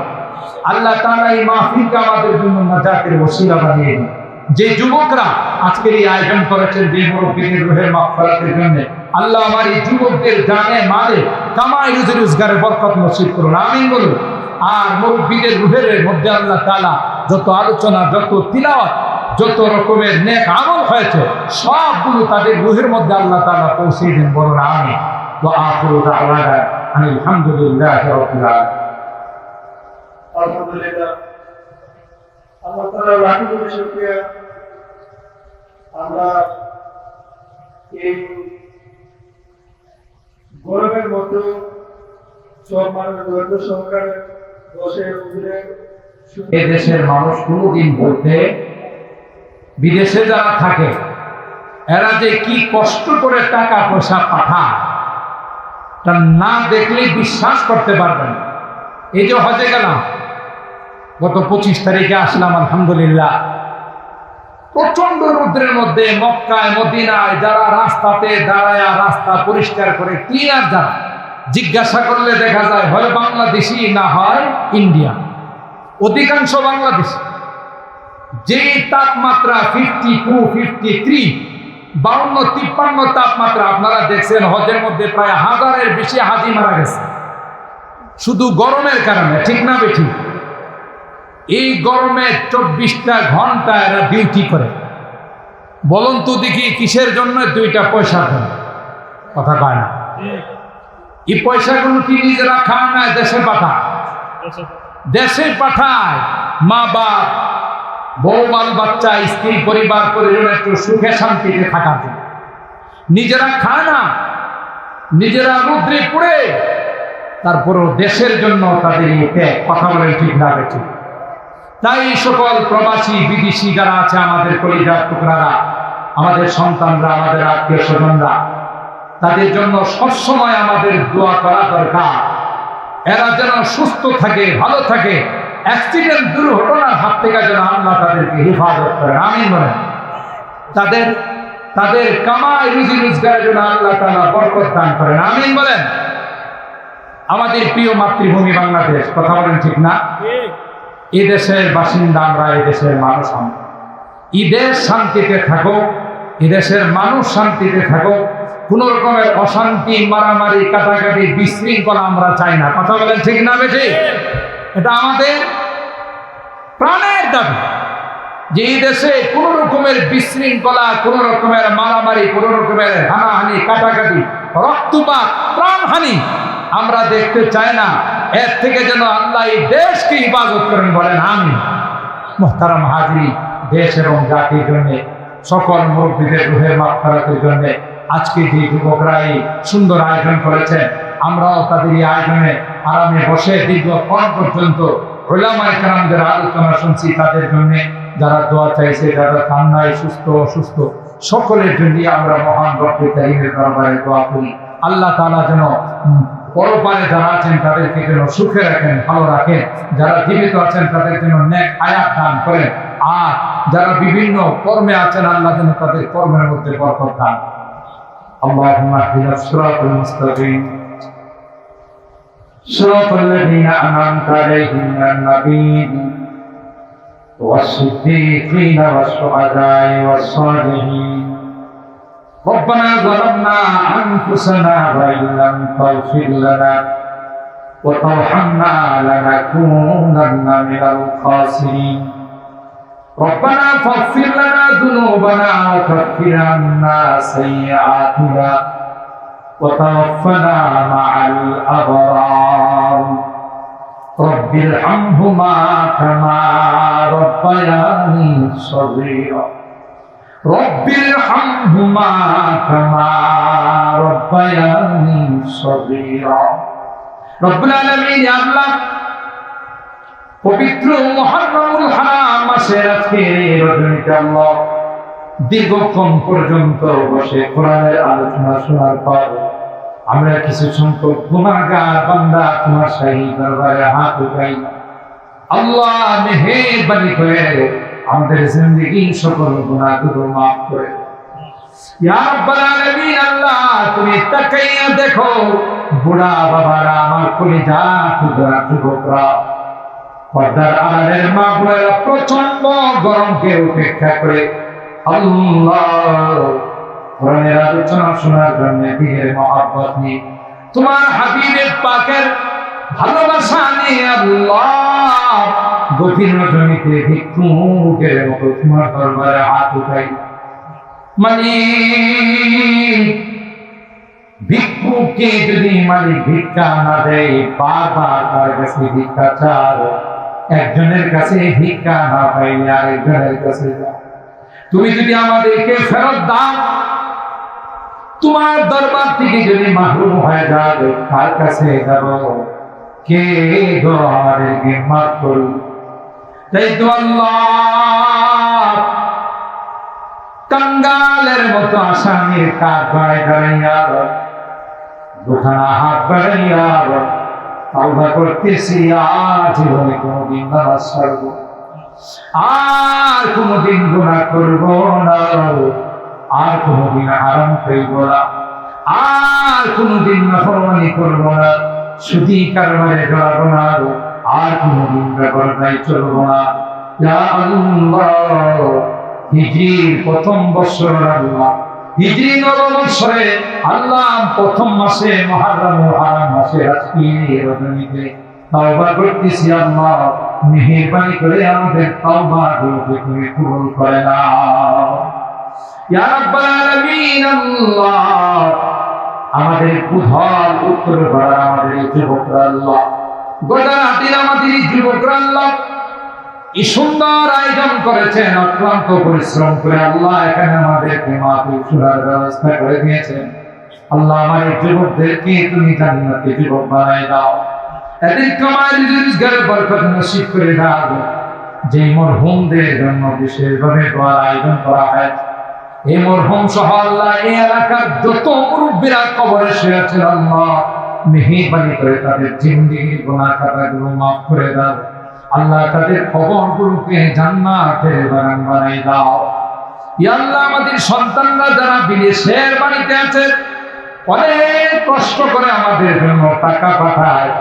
আল্লাহ তাআলা এই মাহফিলকে আমাদের জন্য নাজাতের ওসিলা বানিয়ে দিন। যে যুবকরা আজকের এই আয়োজন করেছেন, যে মুরব্বীদের রুহের মাগফিরাতের জন্য, আল্লাহ আমার এই যুবকদের জানে মালে কামাই রুজি রোজগারের বরকত নসিব করুন। আমিন বলুন। আর মুরব্বীদের রুহের মধ্যে আল্লাহ তাআলা যত আলোচনা, যত তিলাওয়াত, যত রকমের নেক আমল হয়েছে, সবগুলো তাদের রুহের মধ্যে আল্লাহ তাআলা পৌঁছে দেন। বলুন আমিন। ওয়া আখিরু দাওয়ানা আলহামদুলিল্লাহি রাব্বিল আলামিন। আলহামদুলিল্লাহ। আল্লাহ তাআলার লাখো কোটি শুকরিয়া। আমরা এই গরমের মধ্যে সব মানুষ ধৈর্য সহকারে বসে এই দেশের মানুষ কোনোদিন বলতে, বিদেশে যারা থাকে এরা যে কি কষ্ট করে টাকা পয়সা পাঠায় তা না দেখলে বিশ্বাস করতে পারবেন। এই যে হজে গেলাম, গত 25 তারিখে আসলাম, আলহামদুলিল্লাহ। প্রচন্ড রৌদ্রের মধ্যে মক্কায় মদিনায় যারা রাস্তাতে দাঁড়ায় রাস্তা পরিষ্কার করে ক্লিয়ার, যারা জিজ্ঞাসা করলে দেখা যায় হয় বাংলাদেশি না হয় ইন্ডিয়া, অধিকাংশ বাংলাদেশি। যে তাপমাত্রা 52, 53, 52, 53 তাপমাত্রা আপনারা দেখছেন। হজের মধ্যে প্রায় 1000-এর বেশি হাজি মারা গেছে শুধু গরমের কারণে। ঠিক না বেঠিক? এই গরমে 24টা ঘন্টা এরা ডিউটি করে। বলুন তো দেখি কিসের জন্য? 2টা পয়সা দেন। কথা কয় না। এই পয়সাগুলো কি নিজেরা খায় না দেশে পাঠায়? দেশে পাঠায়। মা বাপ, বউ বাল বাচ্চা, স্ত্রী পরিবার পরিজন একটু সুখে শান্তিতে থাকার জন্য। নিজেরা খায় না, নিজেরা রৌদ্রে পুড়ে, তারপরও দেশের জন্য তাদের এই ত্যাগ। কথা বলেন ঠিক না বেঠিক? তাই সকল প্রবাসী বিদেশি যারা আছে, আমাদের কলিজার টুকরারা, আমাদের সন্তানরা, আমাদের আত্মীয় স্বজনরা, তাদের জন্য সবসময় আমাদের দোয়া করা দরকার। এরা যেন সুস্থ থাকে, ভালো থাকে, অ্যাক্সিডেন্ট দুর্ঘটনার হাত থেকে যেন আল্লাহ তাদেরকে হেফাজত করেন, আমিন বলেন। তাদের কামাই রুজি রোজগারের জন্য আল্লাহ তাআলা বরকত দান করেন, আমিন বলেন। আমাদের প্রিয় মাতৃভূমি বাংলাদেশ, কথা বলেন ঠিক না? এই দেশের বাসিন্দা আমরা, এই দেশের মানুষ আমরা। এই দেশ শান্তিতে থাকুক, এই দেশের মানুষ শান্তিতে থাকুক, কোন রকমের অশান্তি, মারামারি, কাটাকাটি, বিশৃঙ্খলা আমরা চাই না, কথা বলেন ঠিক না বেশি? এটা আমাদের প্রাণের দাবি যে এই দেশে কোন রকমের বিশৃঙ্খলা, কোন রকমের মারামারি, কোন রকমের হানাহানি, কাটাকাটি, রক্তপাত, প্রাণহানি আমরা দেখতে চাই না। এর থেকে যেন আল্লাহ এই দেশকে হিফাজত করেন, বলেন আমিন। মুহতারাম হাজিরিন, দেশ এবং জাতির জন্য, সকল মুরব্বীদের রুহের মাগফিরাতের জন্য আজকে যে যুবকরা এই সুন্দর আয়োজন করেছেন, আমরাও তাদের এই আয়োজনে আরামে বসে দীর্ঘক্ষণ পর্যন্ত উলামায়ে কেরামদের আলোচনা শুনছি। তাদের জন্য যারা দোয়া চাইছে, যারা কান্নায় সুস্থ অসুস্থ, সকলের জন্য আমরা মহান রব্বুল কারীমের দরবারে দোয়া করি। আল্লাহ তাআলা যেন পরপারে যারা আছেন তাদেরকে যেন সুখে রাখেন, ভালো রাখেন। যারা জীবিত আছেন তাদের জন্য নেক হায়াত দান করেন। আর যারা বিভিন্ন কর্মে আছেন, আল্লাহ যেন তাদের কর্মের মধ্যে বরকত দান। আল্লাহুম্মা ইহদিনাস সিরাতাল মুস্তাকিম সিরাতাল লাযীনা আন'আমতা আলাইহিম মিনান নাবিয়্যিন ওয়াস-সিদ্দীকিনা ওয়াশ-শুহাদা'i ওয়াস-সালিহিন। ربنا ظلمنا أنفسنا وإن لم تغفر لنا وترحمنا لنكونن من الخاسرين. ربنا فاغفر لنا ذنوبنا وكفر عنا سيئاتنا وتوفنا مع الأبرار. رب ارحمهما كما ربياني صغيرا. رب ارحمهما كما ربياني صغيرا. رب العالمين, يا الله, পবিত্র মুহররমুল হারাম মাসের আজকের এই রজনীতে আল্লাহ দীর্ঘক্ষণ পর্যন্ত বসে কোরআনের আলোচনা শোনার পর আমরা কিছু সংখ্যক গুনাহগার বান্দা তোমার শাহী দরবারে হাত উঠাই। আল্লাহ মেহেরবানি করে আমাদের জিন্দেগী সকল গুনাহগুলো মাফ করে। ইয়া রাব্বাল আলামিন, আল্লাহ তুমি তাকাইয়া দেখো বুড়া বাবারা, আমার কলিজা টুকরা যুবকরা, পর্দার আড়ালের মা বোনেরা প্রচন্ড গরমকে উপেক্ষা করে আল্লাহ কোরআনের আলোচনা শোনার জন্য দিনের মহব্বত নিয়ে, তোমার হাবিবের পাকের ভালোবাসা নিয়ে আল্লাহ গভীর রজনীতে ভিক্ষুকের মতো তোমার দরবারে হাত উঠাই। ভিক্ষুককে যদি মালিক ভিক্ষা না দেয়, বারবার তার কাছে ভিক্ষা চাও, একজনের কাছে ভিক্ষা না পাইলে আরেকজনের কাছে যাও। তুমি যদি আমাদেরকে ফেরত দাও, তোমার দরবার থেকে যদি মাহরুম হয়ে যাবে, কার কাছে যাব? কে গো আমাদেরকে মাফ করুন। তাই তো আল্লাহ কাঙ্গালের মতো আসামির কাঠগড়ায় দাঁড়াইয়া দুখানা হাত বাড়াইয়া তওবা করতেছি, আর জীবনে কোনোদিন নামাজ ছাড়ব, আর কোনোদিন গুনাহ করব না, আর কোনোদিন হারাম খাইব না, আর কোনোদিন নাফরমানি করব না, সুদী কারবারে জড়াবো না, আর কোনোদিন বেপরদায় চলব না। ইয়া আল্লাহ, হিজরির প্রথম বছর আল্লাহ, হিজরি নববর্ষে আল্লাহ প্রথম মাসে মুহররমুল হারাম মাসে আজকে রজনীতে তওবা করতেছি। আল্লাহ মেহেরবানি করে আমাদের তওবাগুলোকে তুমি কবুল করে নাও। ইয়া রাব্বাল আলামিন, আল্লাহ আমাদের বুধল উত্তর পাড়া আমাদের যুবকরা, আল্লাহ গোদাহাটির আমাদের যুবকরা, আল্লাহ এই সুন্দর আয়োজন করেছেন, অক্লান্ত পরিশ্রম করে আল্লাহ এখানে আমাদেরকে মাহফিল শোনার ব্যবস্থা করে দিয়েছেন। আল্লাহ আমাদের যুবকদেরকে তুমি জান্নাতে যুবক বানাই দাও, এদের কামাই রোজগারের বরকত নসিব করে দাও। যে মরহুমদের জন্য বিশেষভাবে দোয়ার আয়োজন করা হয়, এই মরহুম সহ আল্লাহ এই এলাকার যত মুরব্বীরা কবরে শুয়ে আছেন, আল্লাহ মেহেরবানি করে তাদের জিন্দেগির গুনাহ খাতাগুলো মাফ করে দাও আল্লাহ, তাদের কবরগুলোকে জান্নাতের বাগান বানাই দাও। ইয়া আল্লাহ, আমাদের সন্তানরা যারা বিদেশের বাড়িতে আছে, অনেক কষ্ট করে আমাদের জন্য টাকা পাঠায়,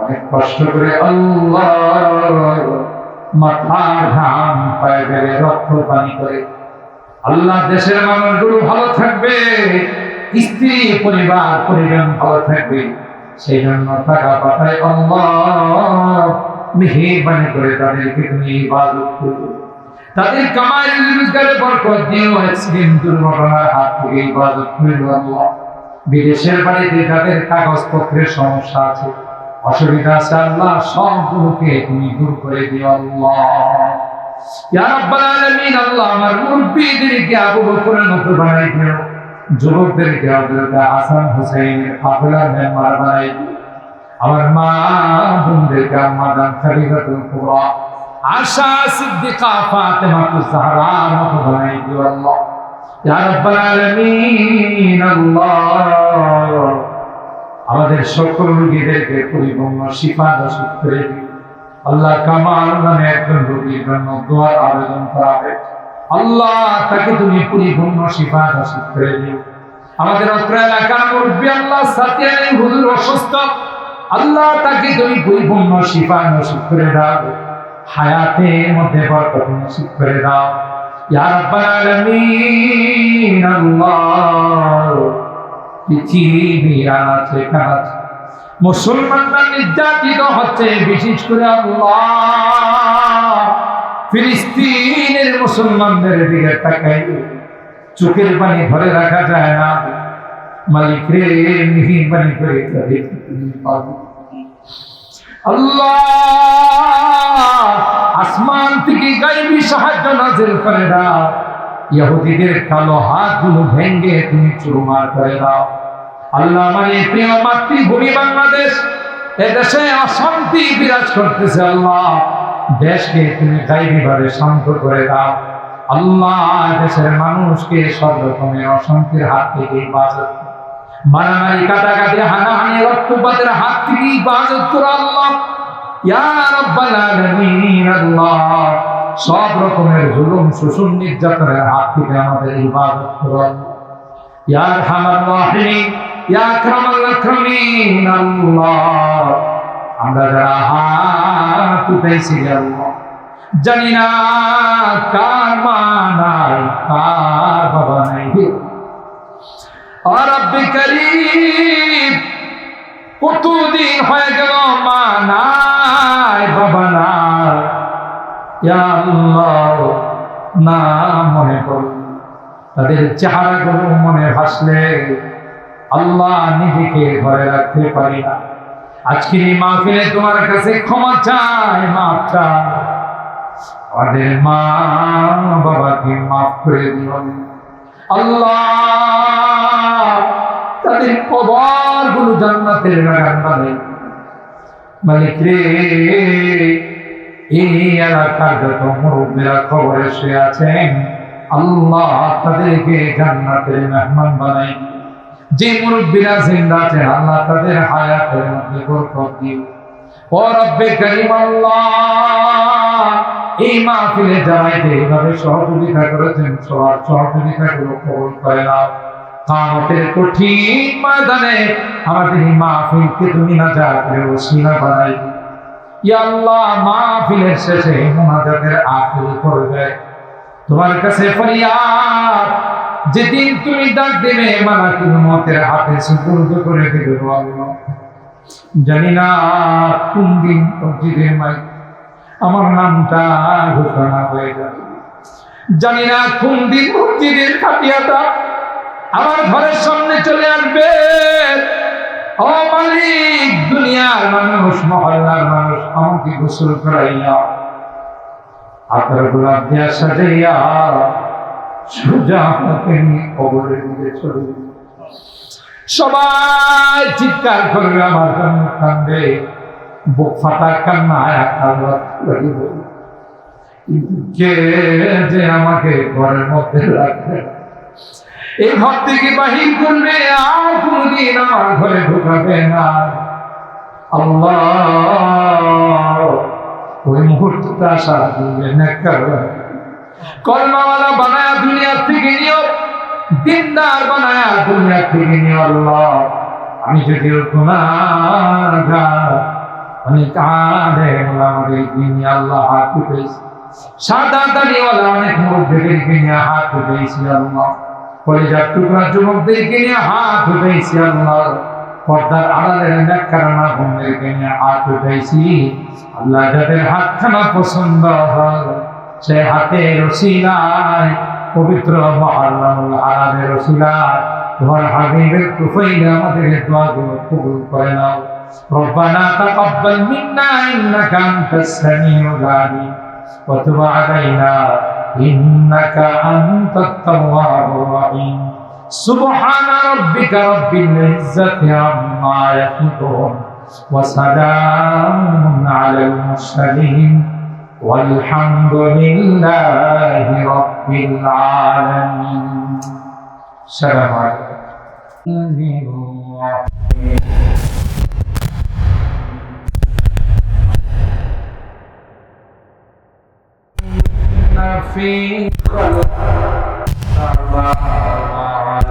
অনেক কষ্ট করে আল্লাহ মাথার ঘাম পায়ে বেড়ে রক্ত পানি করে আল্লাহ দেশের মানুষগুলো ভালো থাকবে, স্ত্রী পরিবার পরিজন ভালো থাকবে, সেই জন্য টাকা পাঠায়। আল্লাহ মেহেরবানি করে তাদেরকে তুমি ইবাদত করো, তাদের কামাই রোজগারে বরকত দিও, অ্যাক্সিডেন্ট দুর্ঘটনার হাত থেকে ইবাদত করো। আল্লাহ বিদেশের বাড়িতে যাদের কাগজপত্রের সমস্যা আছে, অসুবিধা আছে, আল্লাহ সবগুলোকে তুমি দূর করে দিও। আল্লাহ ইয়া রাব্বাল আলামিন, আল্লাহ আমার মুরব্বিদেরকে আবু বকরের মতো বানাই দিও, যুবকদেরকে হযরত হাসান হুসাইনের কাফেলার মেম্বার বানাই দিও, আমার মা বোনদেরকে আম্মা জান খলিফাতুল কুবরা আশা সিদ্দিকা ফাতেমাতুজ জাহরার মতো বানাই দিও। আল্লাহ ইয়া রাব্বাল আলামিন, আল্লাহ আমাদের সকল রোগীদেরকে পরিপূর্ণ শিফা নসিব করে দিও। আল্লাহ কামাল নামে একজন রোগীর জন্য দোয়ার আবেদন করা হয়েছে, আল্লাহ তাকে তুমি পরিপূর্ণ শিফা নসিব করে দিও। আমাদের অত্র এলাকার মুরব্বী আল্লাহ সাতিয়ানি হুজুর অসুস্থ, আল্লাহ তাকে তুমি পরিপূর্ণ শিফা নসিব করে দাও, হায়াতের মধ্যে বরকত নসিব করে দাও। ইয়া রাব্বাল আলামিন, আল্লাহ পৃথিবীর আনাচে কানাচে মুসলমানরা নির্যাতিত হচ্ছে, বিশেষ করে আল্লাহ ফিলিস্তিনের মুসলমানদের দিকে তাকাই চোখের পানি ধরে রাখা যায় না। মালিক রে, মেহেরবানি করে তাদেরকে তুমি পাবে। আল্লাহ আসমান থেকে গায়বী সাহায্য নাযিল করে দাও, ইহুদিদের কালো হাতগুলো ভেঙে তুমি চুরমার করে দাও। আল্লাহ আমার এই প্রিয় মাতৃভূমি বাংলাদেশ, এদেশে অশান্তি বিরাজ করতেছে, আল্লাহ দেশকে তুমি গায়বীভাবে শান্ত করে দাও। আল্লাহ দেশের মানুষকে সব রকমের অশান্তির হাত থেকে বাঁচাও, মারামারি কাটাকাটি হানাহানি রক্তপাতের হাত থেকে বাঁচাও করো। আল্লাহ ইয়া রাব্বাল আলামিন, আল্লাহ সব রকমের জুলুম শোষণ নির্যাতনের হাত থেকে আমাদের ইবাদত করো। ইয়া আরহামার রাহিমিন, ইয়া আকরামাল আকরামিন, আল্লাহ আমরা যারা হাত উঠাইছি আল্লাহ, জানি না কার মা নাই, কার বাবা নাই। ও রব্বে কারীম, কতদিন হয়ে গেল মা নাই, বাবা নাই, ইয়া আল্লাহ না মনে পড়ল, তাদের চেহারাগুলো মনে ভাসলে আল্লাহ নিজেকে ধরে রাখতে পারি না। আজকের এই মাহফিলে তোমার কাছে ক্ষমা চাই, মাফ চাই, আমাদের মা বাবাকে মাফ করে দিও। আল্লাহ তাদের কবরগুলো জান্নাতের বাগান বানাই। মালিক রে, এই এলাকার যত মুরব্বীরা কবরে শুয়ে আছেন, আল্লাহ তাদেরকে জান্নাতের মেহমান বানাই। যে মুরব্বীরা জিন্দা আছেন, আল্লাহ তাদের হায়াতের মধ্যে বরকত দিও। ও রব্বে কারীম, আল্লাহ এই মাহফিলে যারা এইভাবে সহযোগিতা করেছেন, সবার সহযোগিতাগুলো কবুল করে নাও। কিয়ামতের কঠিন ময়দানে আমাদের এই মাহফিলকে তুমি নাজাতের ওসিলা বানাই। ইয়া আল্লাহ মাহফিলের শেষে মুনাজাতের আখির পর্যায়ে তোমার কাছে ফরিয়াদ, যেদিন তুমি ডাক দেবে মালাকুল মউতের হাতে সুপুর্দ করে দেবে, আল্লাহ জানি না কোন দিন মসজিদের মাইক আমার নামটা ঘোষণা হয়ে যাবে, জানি না কোন দিন মসজিদের খাটিয়াটা আমার ঘরের সামনে চলে আসবে। ও মালিক, দুনিয়ার মানুষ, মহল্লার মানুষ আমাকে গোসল করাইয়া আতর গোলাপ দিয়া সাজাইয়া সোজা আমাকে নিয়ে কবরের মধ্যে চলে যাবে। সবাই চিৎকার করবে, আমার জন্য কান্দবে, বুক ফাটা কান্নায় কে যে আমাকে ঘরের মধ্যে রাখবে। এই ঘর থেকে বাহির করবে, আর কোনদিন আমার ঘরে ঢুকাবে না। আল্লাহ ওই মুহূর্তটা আশা করবে নেককার কলমাওয়ালা বানায়া দুনিয়া থেকে নিও, দিনদার বানায়া দুনিয়া থেকে নিও। আল্লাহ আমি যদিও গুনাহগার, অনেক আলেম ওলামাদেরকে নিয়ে আল্লাহ হাত উঠেছি, সাদা দাড়িওয়ালা অনেক মুরব্বিদেরকে নিয়ে হাত উঠেছি আল্লাহ, কলিজার টুকরা যুবকদেরকে নিয়ে হাত উঠেছি আল্লাহ, পর্দার আড়ালের নেককারানা বোনদেরকে নিয়ে হাত উঠেছি আল্লাহ। যাদের হাতখানা পছন্দ হয় সে হাতের ওসিলায় পবিত্র মুহররমুল হারামের ওসিলায় তোমার হাবিবের তুফাইলে আমাদের দোয়াগুলো কবুল করে নাও। ربنا تقبل منا إنك أنت السميع العليم وتب علينا إنك أنت التواب الرحيم سبحان ربك رب العزة عما يصفون وسلام على المرسلين والحمد لله رب العالمين. السلام عليكم. في خلق السماوات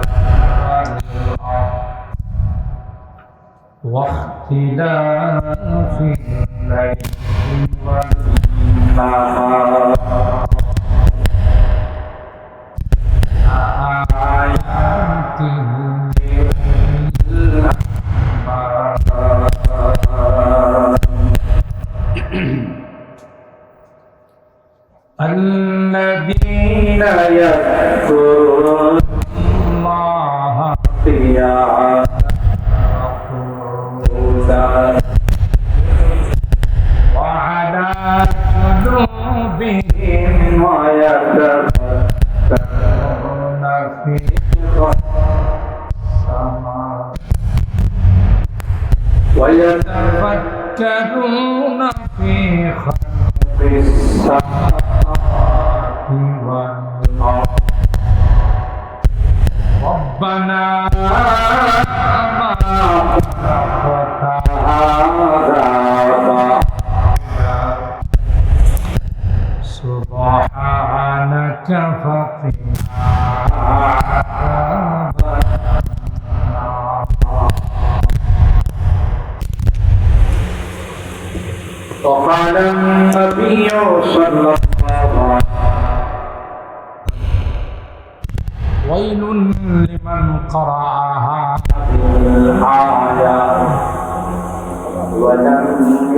والأرض واختلاف الليل والنهار آيات الذين يذكرون الله قياما وعلى جنوبهم ويتفكرون في خلق السماء ويتفكرون في خلق السماء والأرض ربنا ما خلقت هذا سبحانك فقنا عذاب النار. وقال النبي صلى الله عليه وسلم ويل لمن قرأها الآية ولم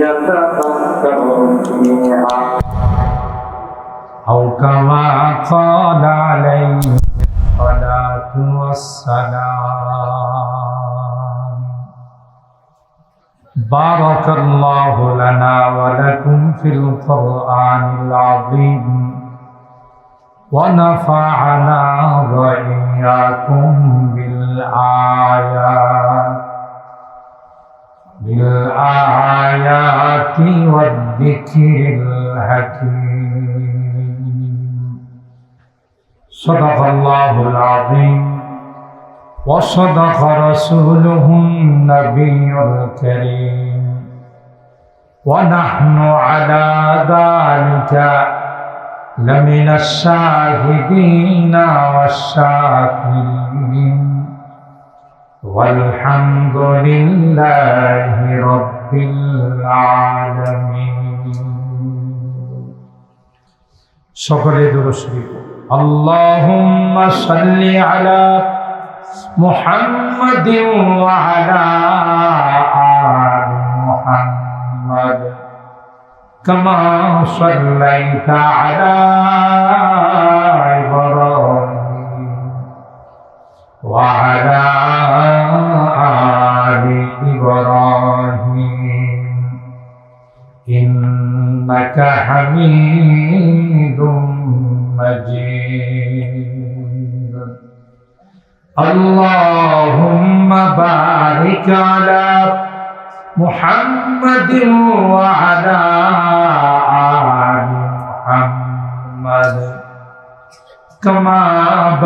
يتفكر فيها أو كما قال عليه الصلاة والسلام. بارك الله لنا ولكم في القرآن العظيم ونفعنا وإياكم بالآيات والذكر الحكيم. صدق الله العظيم وصدق رسوله النبي الكريم ونحن على ذلك لمن الشاهدين والشاكرين والحمد لله رب العالمين. সকলে দুরূদ শরীফ اللهم صل على محمد وعلى آل محمد كما صليت على إبراهيم وعلى آل إبراهيم إنك حميد مجيد. اللهم بارك على محمد وعلى آل محمد كما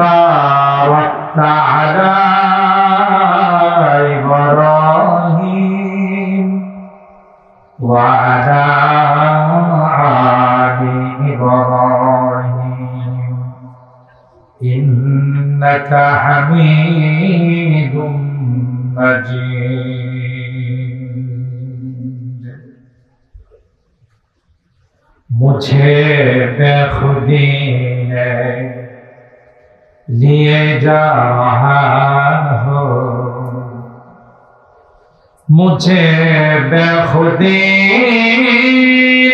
باركت على إبراهيم وعلى آل إبراهيم إنك حميد مجيد मुझे बेखुदी ने लिए जा रहा हो मुझे बेखुदी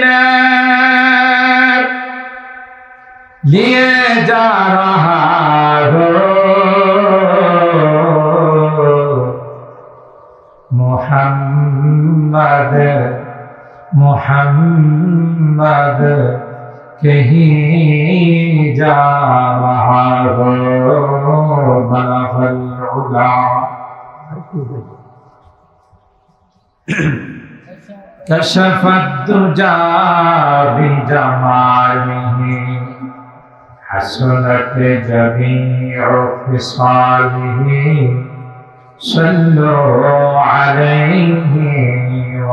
ने लिए जा रहा हो मोहम्मद मोहम्मद कहीं जा रहा हो बलगल उला कशफ दुजा बिजमालिह हसनत जमीउ खिसालिह सल्लु अलैहि व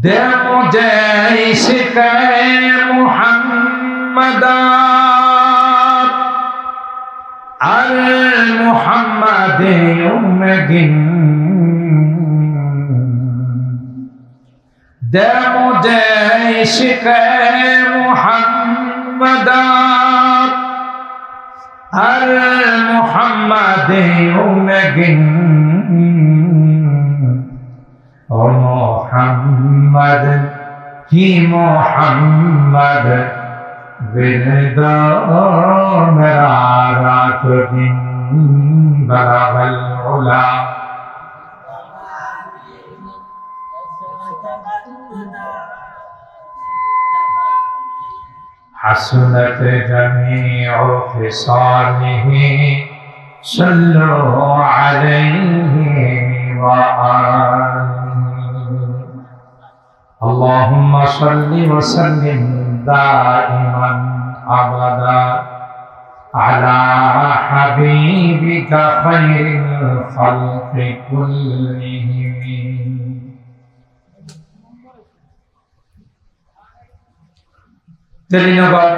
दे मुझे इश्क़ मुहम्मद अल मुहम्मद उम्मगिन दे मुझे इश्क़ मुहम्मद अल मुहम्मद उम्मगिन ओ मोहम्मद ही मोहम्मद विरदा मेरा रात दिन बलगल उला हसनत जमीउ खिसालिह सल्लु अलैहि व आलिहि اللهم صل وسلم دائما أبدا على حبيبك خير الخلق كلهم তেলিনগর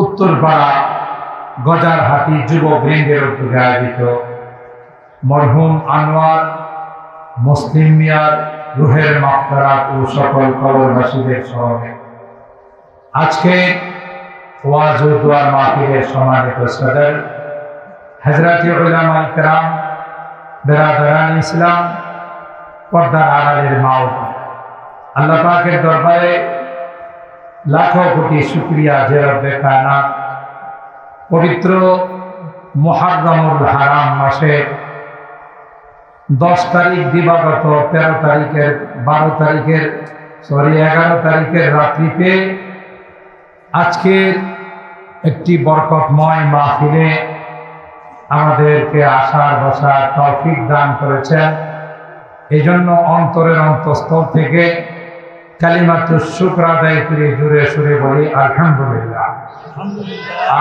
উত্তরপাড়া গজারহাটি যুব বৃন্দের উদ্যোগে আয়োজিত মরহুম আনোয়ার মুসলিম মিয়ার রুহের মাগফিরাত ও সকল কবরবাসীদের স্মরণে আজকে ওয়াজ ও দোয়ার মাহফিলের সম্মানিত সদর হযরত উলামায়ে কেরাম বিরাদরান ইসলাম পর্দার আড়ালের মা ও আল্লাহ পাকের দরবারে লাখো কোটি শুকরিয়া যে রব্বে কায়নাত পবিত্র মুহররমুল হারাম মাসে 10 তারিখ দিবাগত 13 তারিখের 11 তারিখের রাত্রিতে আজকের একটি বরকতময় মাহফিলে আমাদেরকে আসার বসার তৌফিক দান করেছেন। এই জন্য অন্তরের অন্তঃস্থল থেকে কালিমাতুশ শুকর আদায় করে জোরে সুরে বলি আলহামদুলিল্লাহ।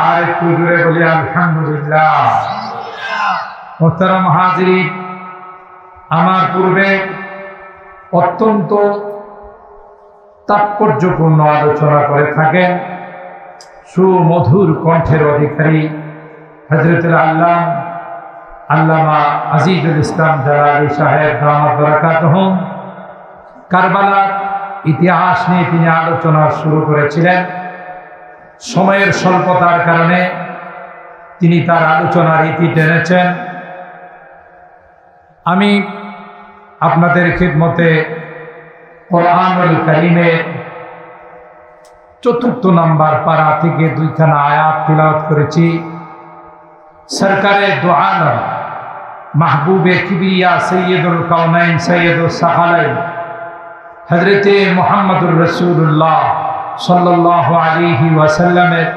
আর একটু জোরে বলি আলহামদুলিল্লাহ। মোহতারাম হাজিরিন, আমার পূর্বে অত্যন্ত তাৎপর্যপূর্ণ আলোচনা করে থাকেন সুমধুর কণ্ঠের অধিকারী হযরতুল আল্লামা আজিজুল ইসলাম জালালী সাহেব দামাত বারাকাতুহুম। কারবালার ইতিহাস নিয়ে তিনি আলোচনা শুরু করেছিলেন। সময়ের স্বল্পতার কারণে তিনি তার আলোচনার ইতি টেনেছেন। আমি আপনাদের খিদমতে কোরআনুল কারীমের ৪র্থ নম্বর পারা থেকে 2খানা আয়াত তিলাওয়াত করেছি। সরকারে দু আলম মাহবুবে কিবরিয়া সৈয়দুল কাউনাইন সৈয়দুস সাকালাইন হযরতে মুহাম্মদুর রাসূলুল্লাহ সাল্লাল্লাহু আলাইহি ওয়াসাল্লামের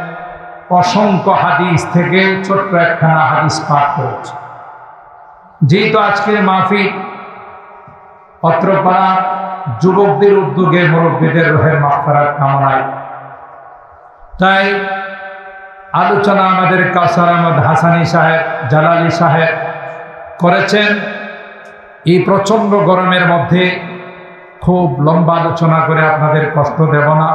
অসংখ্য হাদিস থেকে ছোট্ট একখানা হাদিস পাঠ করেছি। যেহেতু আজকের মাহফিল অত্রপাড়া যুবকদের উদ্যোগে মুরব্বীদের রুহের মাগফিরাত কামনায় তাই আলোচনা আমাদের কাউসার আহমদ হাসানি সাহেব, জালালি সাহেব করেছেন। এই প্রচণ্ড গরমের মধ্যে খুব লম্বা আলোচনা করে আপনাদের কষ্ট দেব না,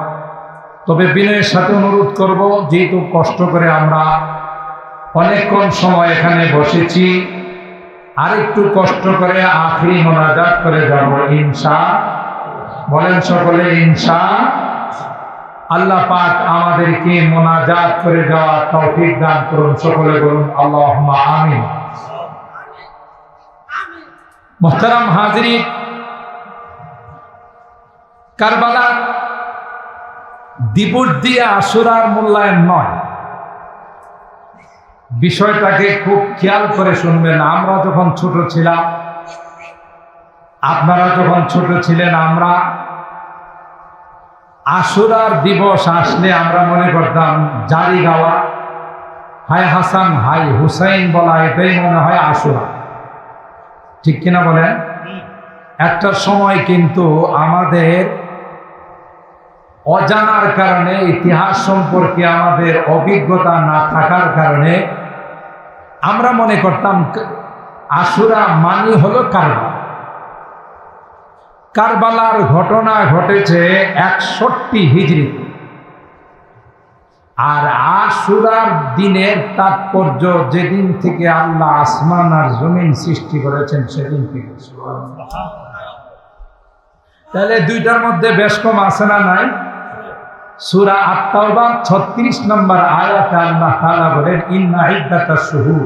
তবে বিনয়ের সাথে অনুরোধ করব, যেহেতু কষ্ট করে আমরা অনেকক্ষণ সময় এখানে বসেছি, আরেকটু কষ্ট করে আখরি মোনাজাত করে যাব ইনশা। বলেন সকলে ইনশা। আল্লাহ পাক আমাদেরকে মোনাজাত করে যাওয়া তৌফিক দান করুন, সকলে বলুন আল্লাহুম্মা আমিন। মুহতারাম হাজিরিন, কারবালার দিবস দিয়ে আশুরার মূল্যায়ন নয়, বিষয়টাকে খুব খেয়াল করে শুনবেন। আমরা যখন ছোট ছিলাম, আপনারা যখন ছোট ছিলেন, আমরা আশুরার দিবস আসলে আমরা মনে করতাম জারি গাওয়া, হায় হাসান হাই হুসাইন বলা, এটাই মনে হয় আশুরা। ঠিক কিনা বলেন? একটা সময় কিন্তু আমাদের অজানার কারণে, ইতিহাস সম্পর্কে আমাদের অভিজ্ঞতা না থাকার কারণে আমরা মনে করতাম আশুরা মানে হলো কারবালা। কারবালার ঘটনা ঘটেছে 61 হিজরিতে, আর আশুরার দিনের তাৎপর্য যেদিন থেকে আল্লাহ আসমান আর জমিন সৃষ্টি করেছেন সেদিন থেকে। তাহলে দুইটার মধ্যে বেশ কম আছে না নাই? সূরা আত-তাওবা 36 নম্বর আয়াতে আল্লাহ তাআলা বলেন, ইন্না ইদ্দাতাশ শুহুর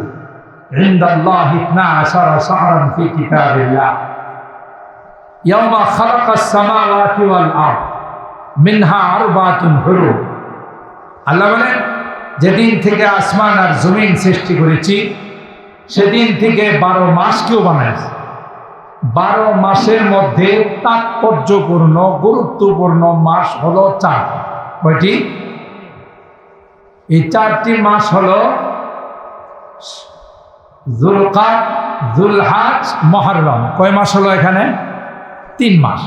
ইনদাল্লাহি 12 শাহরান ফি কিতাবিল্লাহ ইয়াওমা খালাকাস সামাওয়াতি ওয়াল আরদ মিনহা আরবাতুন হুরুম। আল্লাহ বলেন, যেদিন থেকে আসমান আর জমিন সৃষ্টি করেছি সেদিন থেকে 12 মাসকেও বানাইছি। 12 মাসের মধ্যে তাৎপর্যপূর্ণ গুরুত্বপূর্ণ মাস হলো 4। কয়টি? এই 4টি মাস হলো যুলকাদ, যুলহাজ, মুহররম। কয় মাস হলো এখানে? 3 মাস।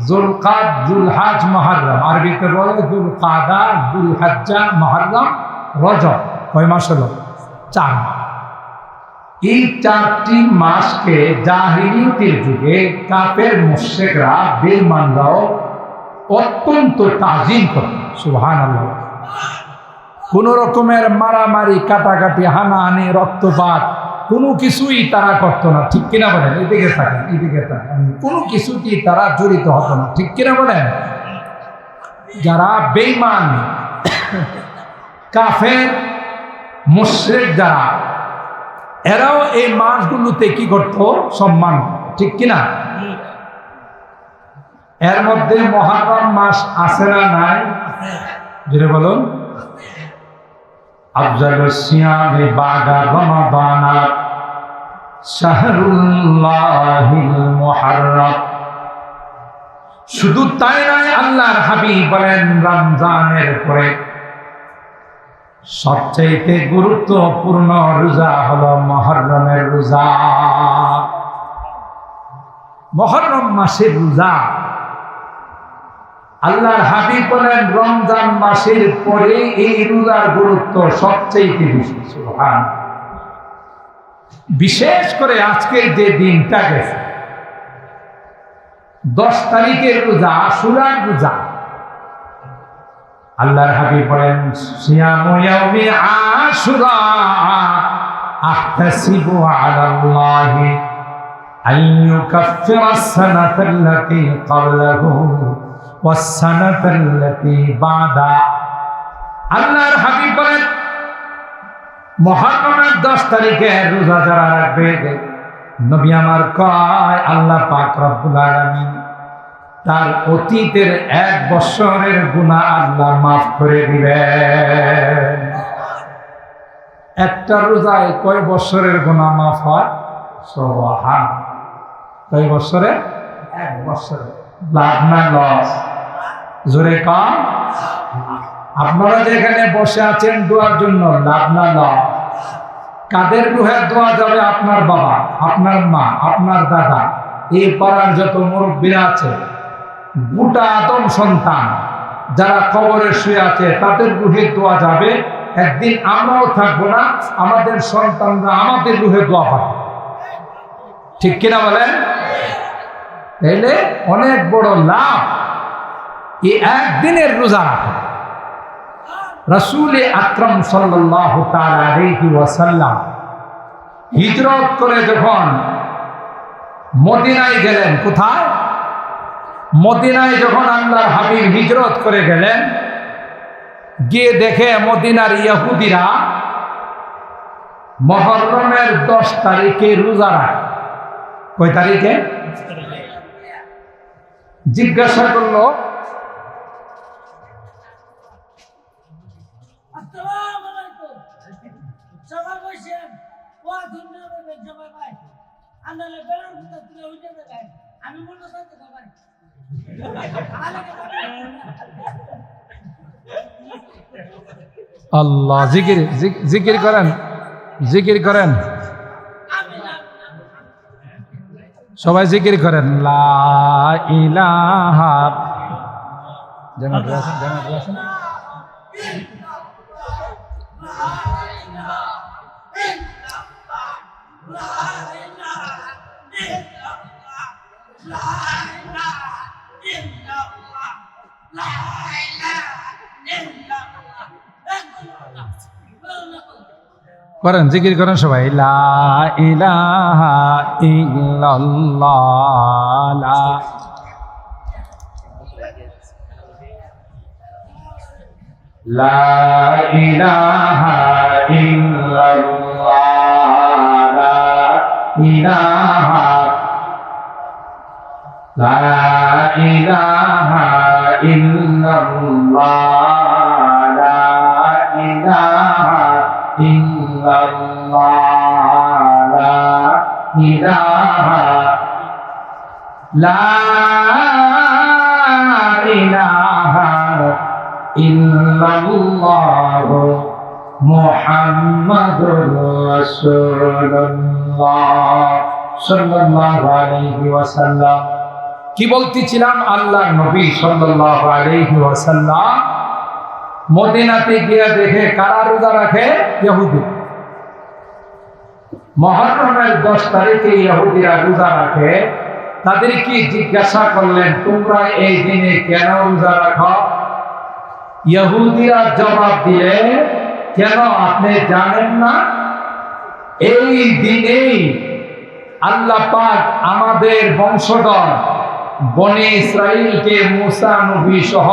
যুলকাদ, যুলহাজ, মুহররম। আরবিতে বলে যুলকাদা, যুলহাজ্জা, মুহররম, রজব। কয় মাস হলো? 4 মাস। এই 4টি মাসকে জাহিলিয়তের যুগে কাফের মুশরিকরা, বেঈমানরাও অত্যন্ত তাজিম করে। সুবহানাল্লাহ। কোন রকমের মারামারি, কাটাকাটি, হানাহানি, রক্তপাত কোনো কিছুই তারা করতো না। ঠিক কিনা বলেন? এদিকে থাকেন, এদিকে থাকেন। কোনো কিছুতেই তারা জড়িত হতো না। ঠিক কিনা বলেন? যারা বেঈমান, কাফের, মুশরিক যারা, এরাও এই মাসগুলোতে কি করত? সম্মান। ঠিক কিনা? এর মধ্যে মুহররম মাস আছে না নাই? জোরে বলুন। আফজালুস সিয়ামি বাদা রমাদান শাহরুল্লাহিল মুহররম। শুধু তাই নয়, আল্লাহর হাবিব বলেন, রমজানের পরে সবচেয়ে গুরুত্বপূর্ণ রোজা হলো মুহররমের রোজা। মুহররম মাসের রোজা আল্লাহর হাবিব বলেন, রমজান মাসের পরে এই রোজার গুরুত্ব সবচেয়ে বেশি। সুবহানাল্লাহ। বিশেষ করে আজকে যে দিনটা গেছে, 10 তারিখের রোজা, আশুরার রোজা, আল্লাহর হাবিব বলেন, সিয়ামু ইয়াউমি আশুরা আহতাসিবু আলাল্লাহি আইয়ুকাফিরাস সানাতাল্লাতী ক্বাবলাহু ওয়াস সানাতাল্লাতী বাদা। আল্লাহর হাবিব বলেন, মুহররমের 10 তারিখে রোজা যারা রাখবে, নবী আমার কয়, আল্লাহ পাক রব্বুল আলামিন তার অতীতের 1 বছরের গুনাহ আল্লাহ মাফ করে দিবেন। একটা রোজায় কয় বছরের গুনাহ মাফ হয়? সুবহান। কয় বছরে? 1 বছরে। লাভ না লস? জোরে কম। আপনারা যেখানে বসে আছেন দোয়ার জন্য, লাভ না লস? কাদের রুহে দোয়া যাবে? আপনার বাবা, আপনার মা, আপনার দাদা, এই পাড়ার যত মুরব্বীরা আছে, গোটা আদম সন্তান যারা কবরে শুয়ে আছে তাদের রুহে দোয়া যাবে। একদিন আমরাও থাকবো না, আমাদের সন্তানরা আমাদের রুহে দোয়া পাবে। ঠিক কিনা বলেন? তাইলে অনেক বড় লাভ এই একদিনের রোজা রাখা। রাসূল আকরাম সাল্লাল্লাহু তাআলা আলাইহি ওয়াসাল্লাম হিজরত করে যখন মদিনায় গেলেন, কোথায়? মদিনায় যখন আল্লাহর হাবিব হিজরত করে গেলেন, গিয়ে দেখে মদিনার ইহুদিরা মুহররমের 10 তারিখে রোজা রাখে। কয় তারিখে? জিজ্ঞাসা করলো, আসসালামু আলাইকুম। সবাই বসেন। ওয়া দুনিয়া রে সবাই ভাই। আন্দালে বেলার ভিতর তুলে উঠে দেখায়। আমি বলতে চাইতে সবাই। আল্লাহ জিকির জিকির করেন, জিকির করেন, সবাই জিকির করেন। লা ইলাহা করেন, জিকির করেন সবাই। লা ইলাহা ইল্লাল্লাহ, লা ইলাহা ইল্লাল্লাহ, লা ইলাহা ইল্লাল্লাহ, লা ইলাহা ইল্লাল্লাহ, লা ইলাহা ইল্লাল্লাহ মুহাম্মাদুর রাসূলুল্লাহ সাল্লাল্লাহু আলাইহি ওয়াসাল্লাম। কি বলতেছিলাম? আল্লাহর নবী সাল্লাল্লাহু আলাইহি ওয়াসাল্লাম মদিনাতে গিয়ে দেখে কারা রোজা রাখে? ইহুদি। মুহররমের 10 তারিখে ইহুদিরা রোজা রাখে। তাদের কি জিজ্ঞাসা করলেন, তোমরা এই দিনে কেন রোজা রাখো? ইহুদিরা জবাব দিলে, কেন আপনি জানেন না? এই দিনেই আল্লাহ পাক আমাদের বংশধর বনি ইসরাইলকে মুসা নবী সহ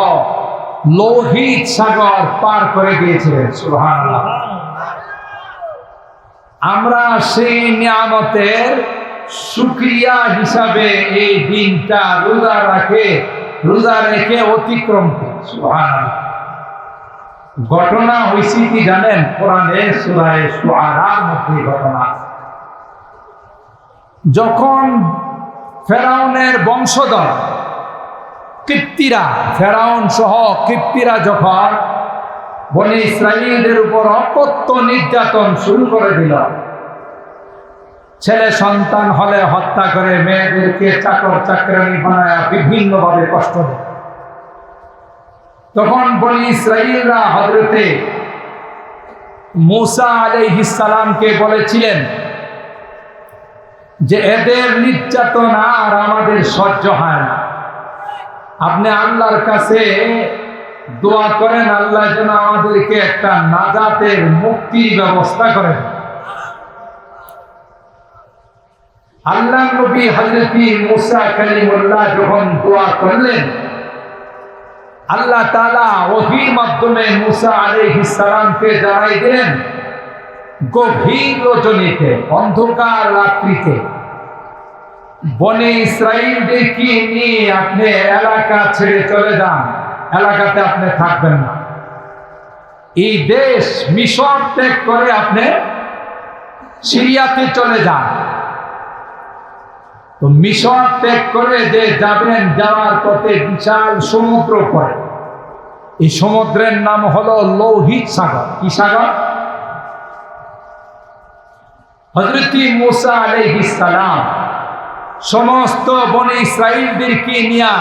লোহিত সাগর পার করে দিয়েছিলেন। সুবহানাল্লাহ। আমরা সেই নিয়ামতের শুকরিয়া হিসাবে এই দিনটা রোজা রেখে অতিক্রম করি। সুবহানাল্লাহ। ঘটনা হয়েছে কি জানেন? কোরআনে সূরা শুআরার মধ্যে ঘটনা। যখন ফেরাউনের বংশধর কিপ্তিরা, ফেরাউন সহ কিপ্তিরা যখন বনি ইসরাইলদের উপর অকথ্য নির্যাতন শুরু করে দিল, ছেলে সন্তান হলে হত্যা করে, মেয়েদেরকে চাকর চাকরানি বানায় বিভিন্নভাবে কষ্ট দেয়, তখন বনি ইসরাইলরা হযরতে মূসা আলাইহিস সালামকে বলেছিলেন যে এদের নির্যাতন আর আমাদের সহ্য হয় না, আপনি আল্লাহর কাছে দোয়া করেন, আল্লাহ যেন আমাদেরকে একটা নাজাতের মুক্তির ব্যবস্থা করেন। আল্লাহ নবী হযরত মূসা কালিমুল্লাহ যখন দোয়া করলেন, আল্লাহ তাআলা ওহীর মাধ্যমে মূসা আলাইহিস সালামকে জানাই দিলেন, গভীর রজনীতে, অন্ধকার রাত্রিতে বনে ইসরাইলদেরকে নিয়ে আপনি এলাকা ছেড়ে চলে যান, এলাকাতে আপনি থাকবেন না। এই দেশ মিশর ত্যাগ করে আপনি সিরিয়াতে চলে যান। তো মিশর ত্যাগ করে যে যাবেন, যাওয়ার পথে বিশাল সমুদ্র পড়ে। এই সমুদ্রের নাম হলো লোহিত সাগর। কি সাগর? হযরত মূসা আলাইহিস সালাম সমস্ত বনে ইসরাইলদেরকে নিয়ে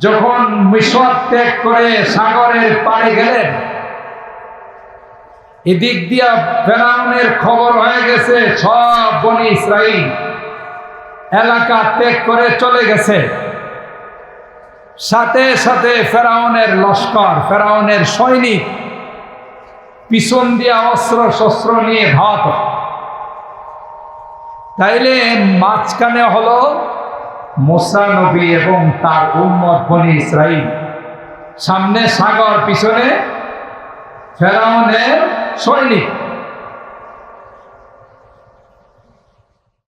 যখন মিশর ত্যাগ করে সাগরের পাড়ে গেলেন, এদিক দিয়া ফেরাউনের খবর হয়ে গেছে সব বনি ইসরাইল এলাকা ত্যাগ করে চলে গেছে। সাথে সাথে ফেরাউনের লস্কর, ফেরাউনের সৈনিক পিছন দিয়া অস্ত্র শস্ত্র নিয়ে ধাওয়া। তাইলে মাঝখানে হলো মুসা নবী এবং তার উম্মত বনি ইসরাইল, সামনে সাগর, পিছনে ফেরাউনের সৈনিক।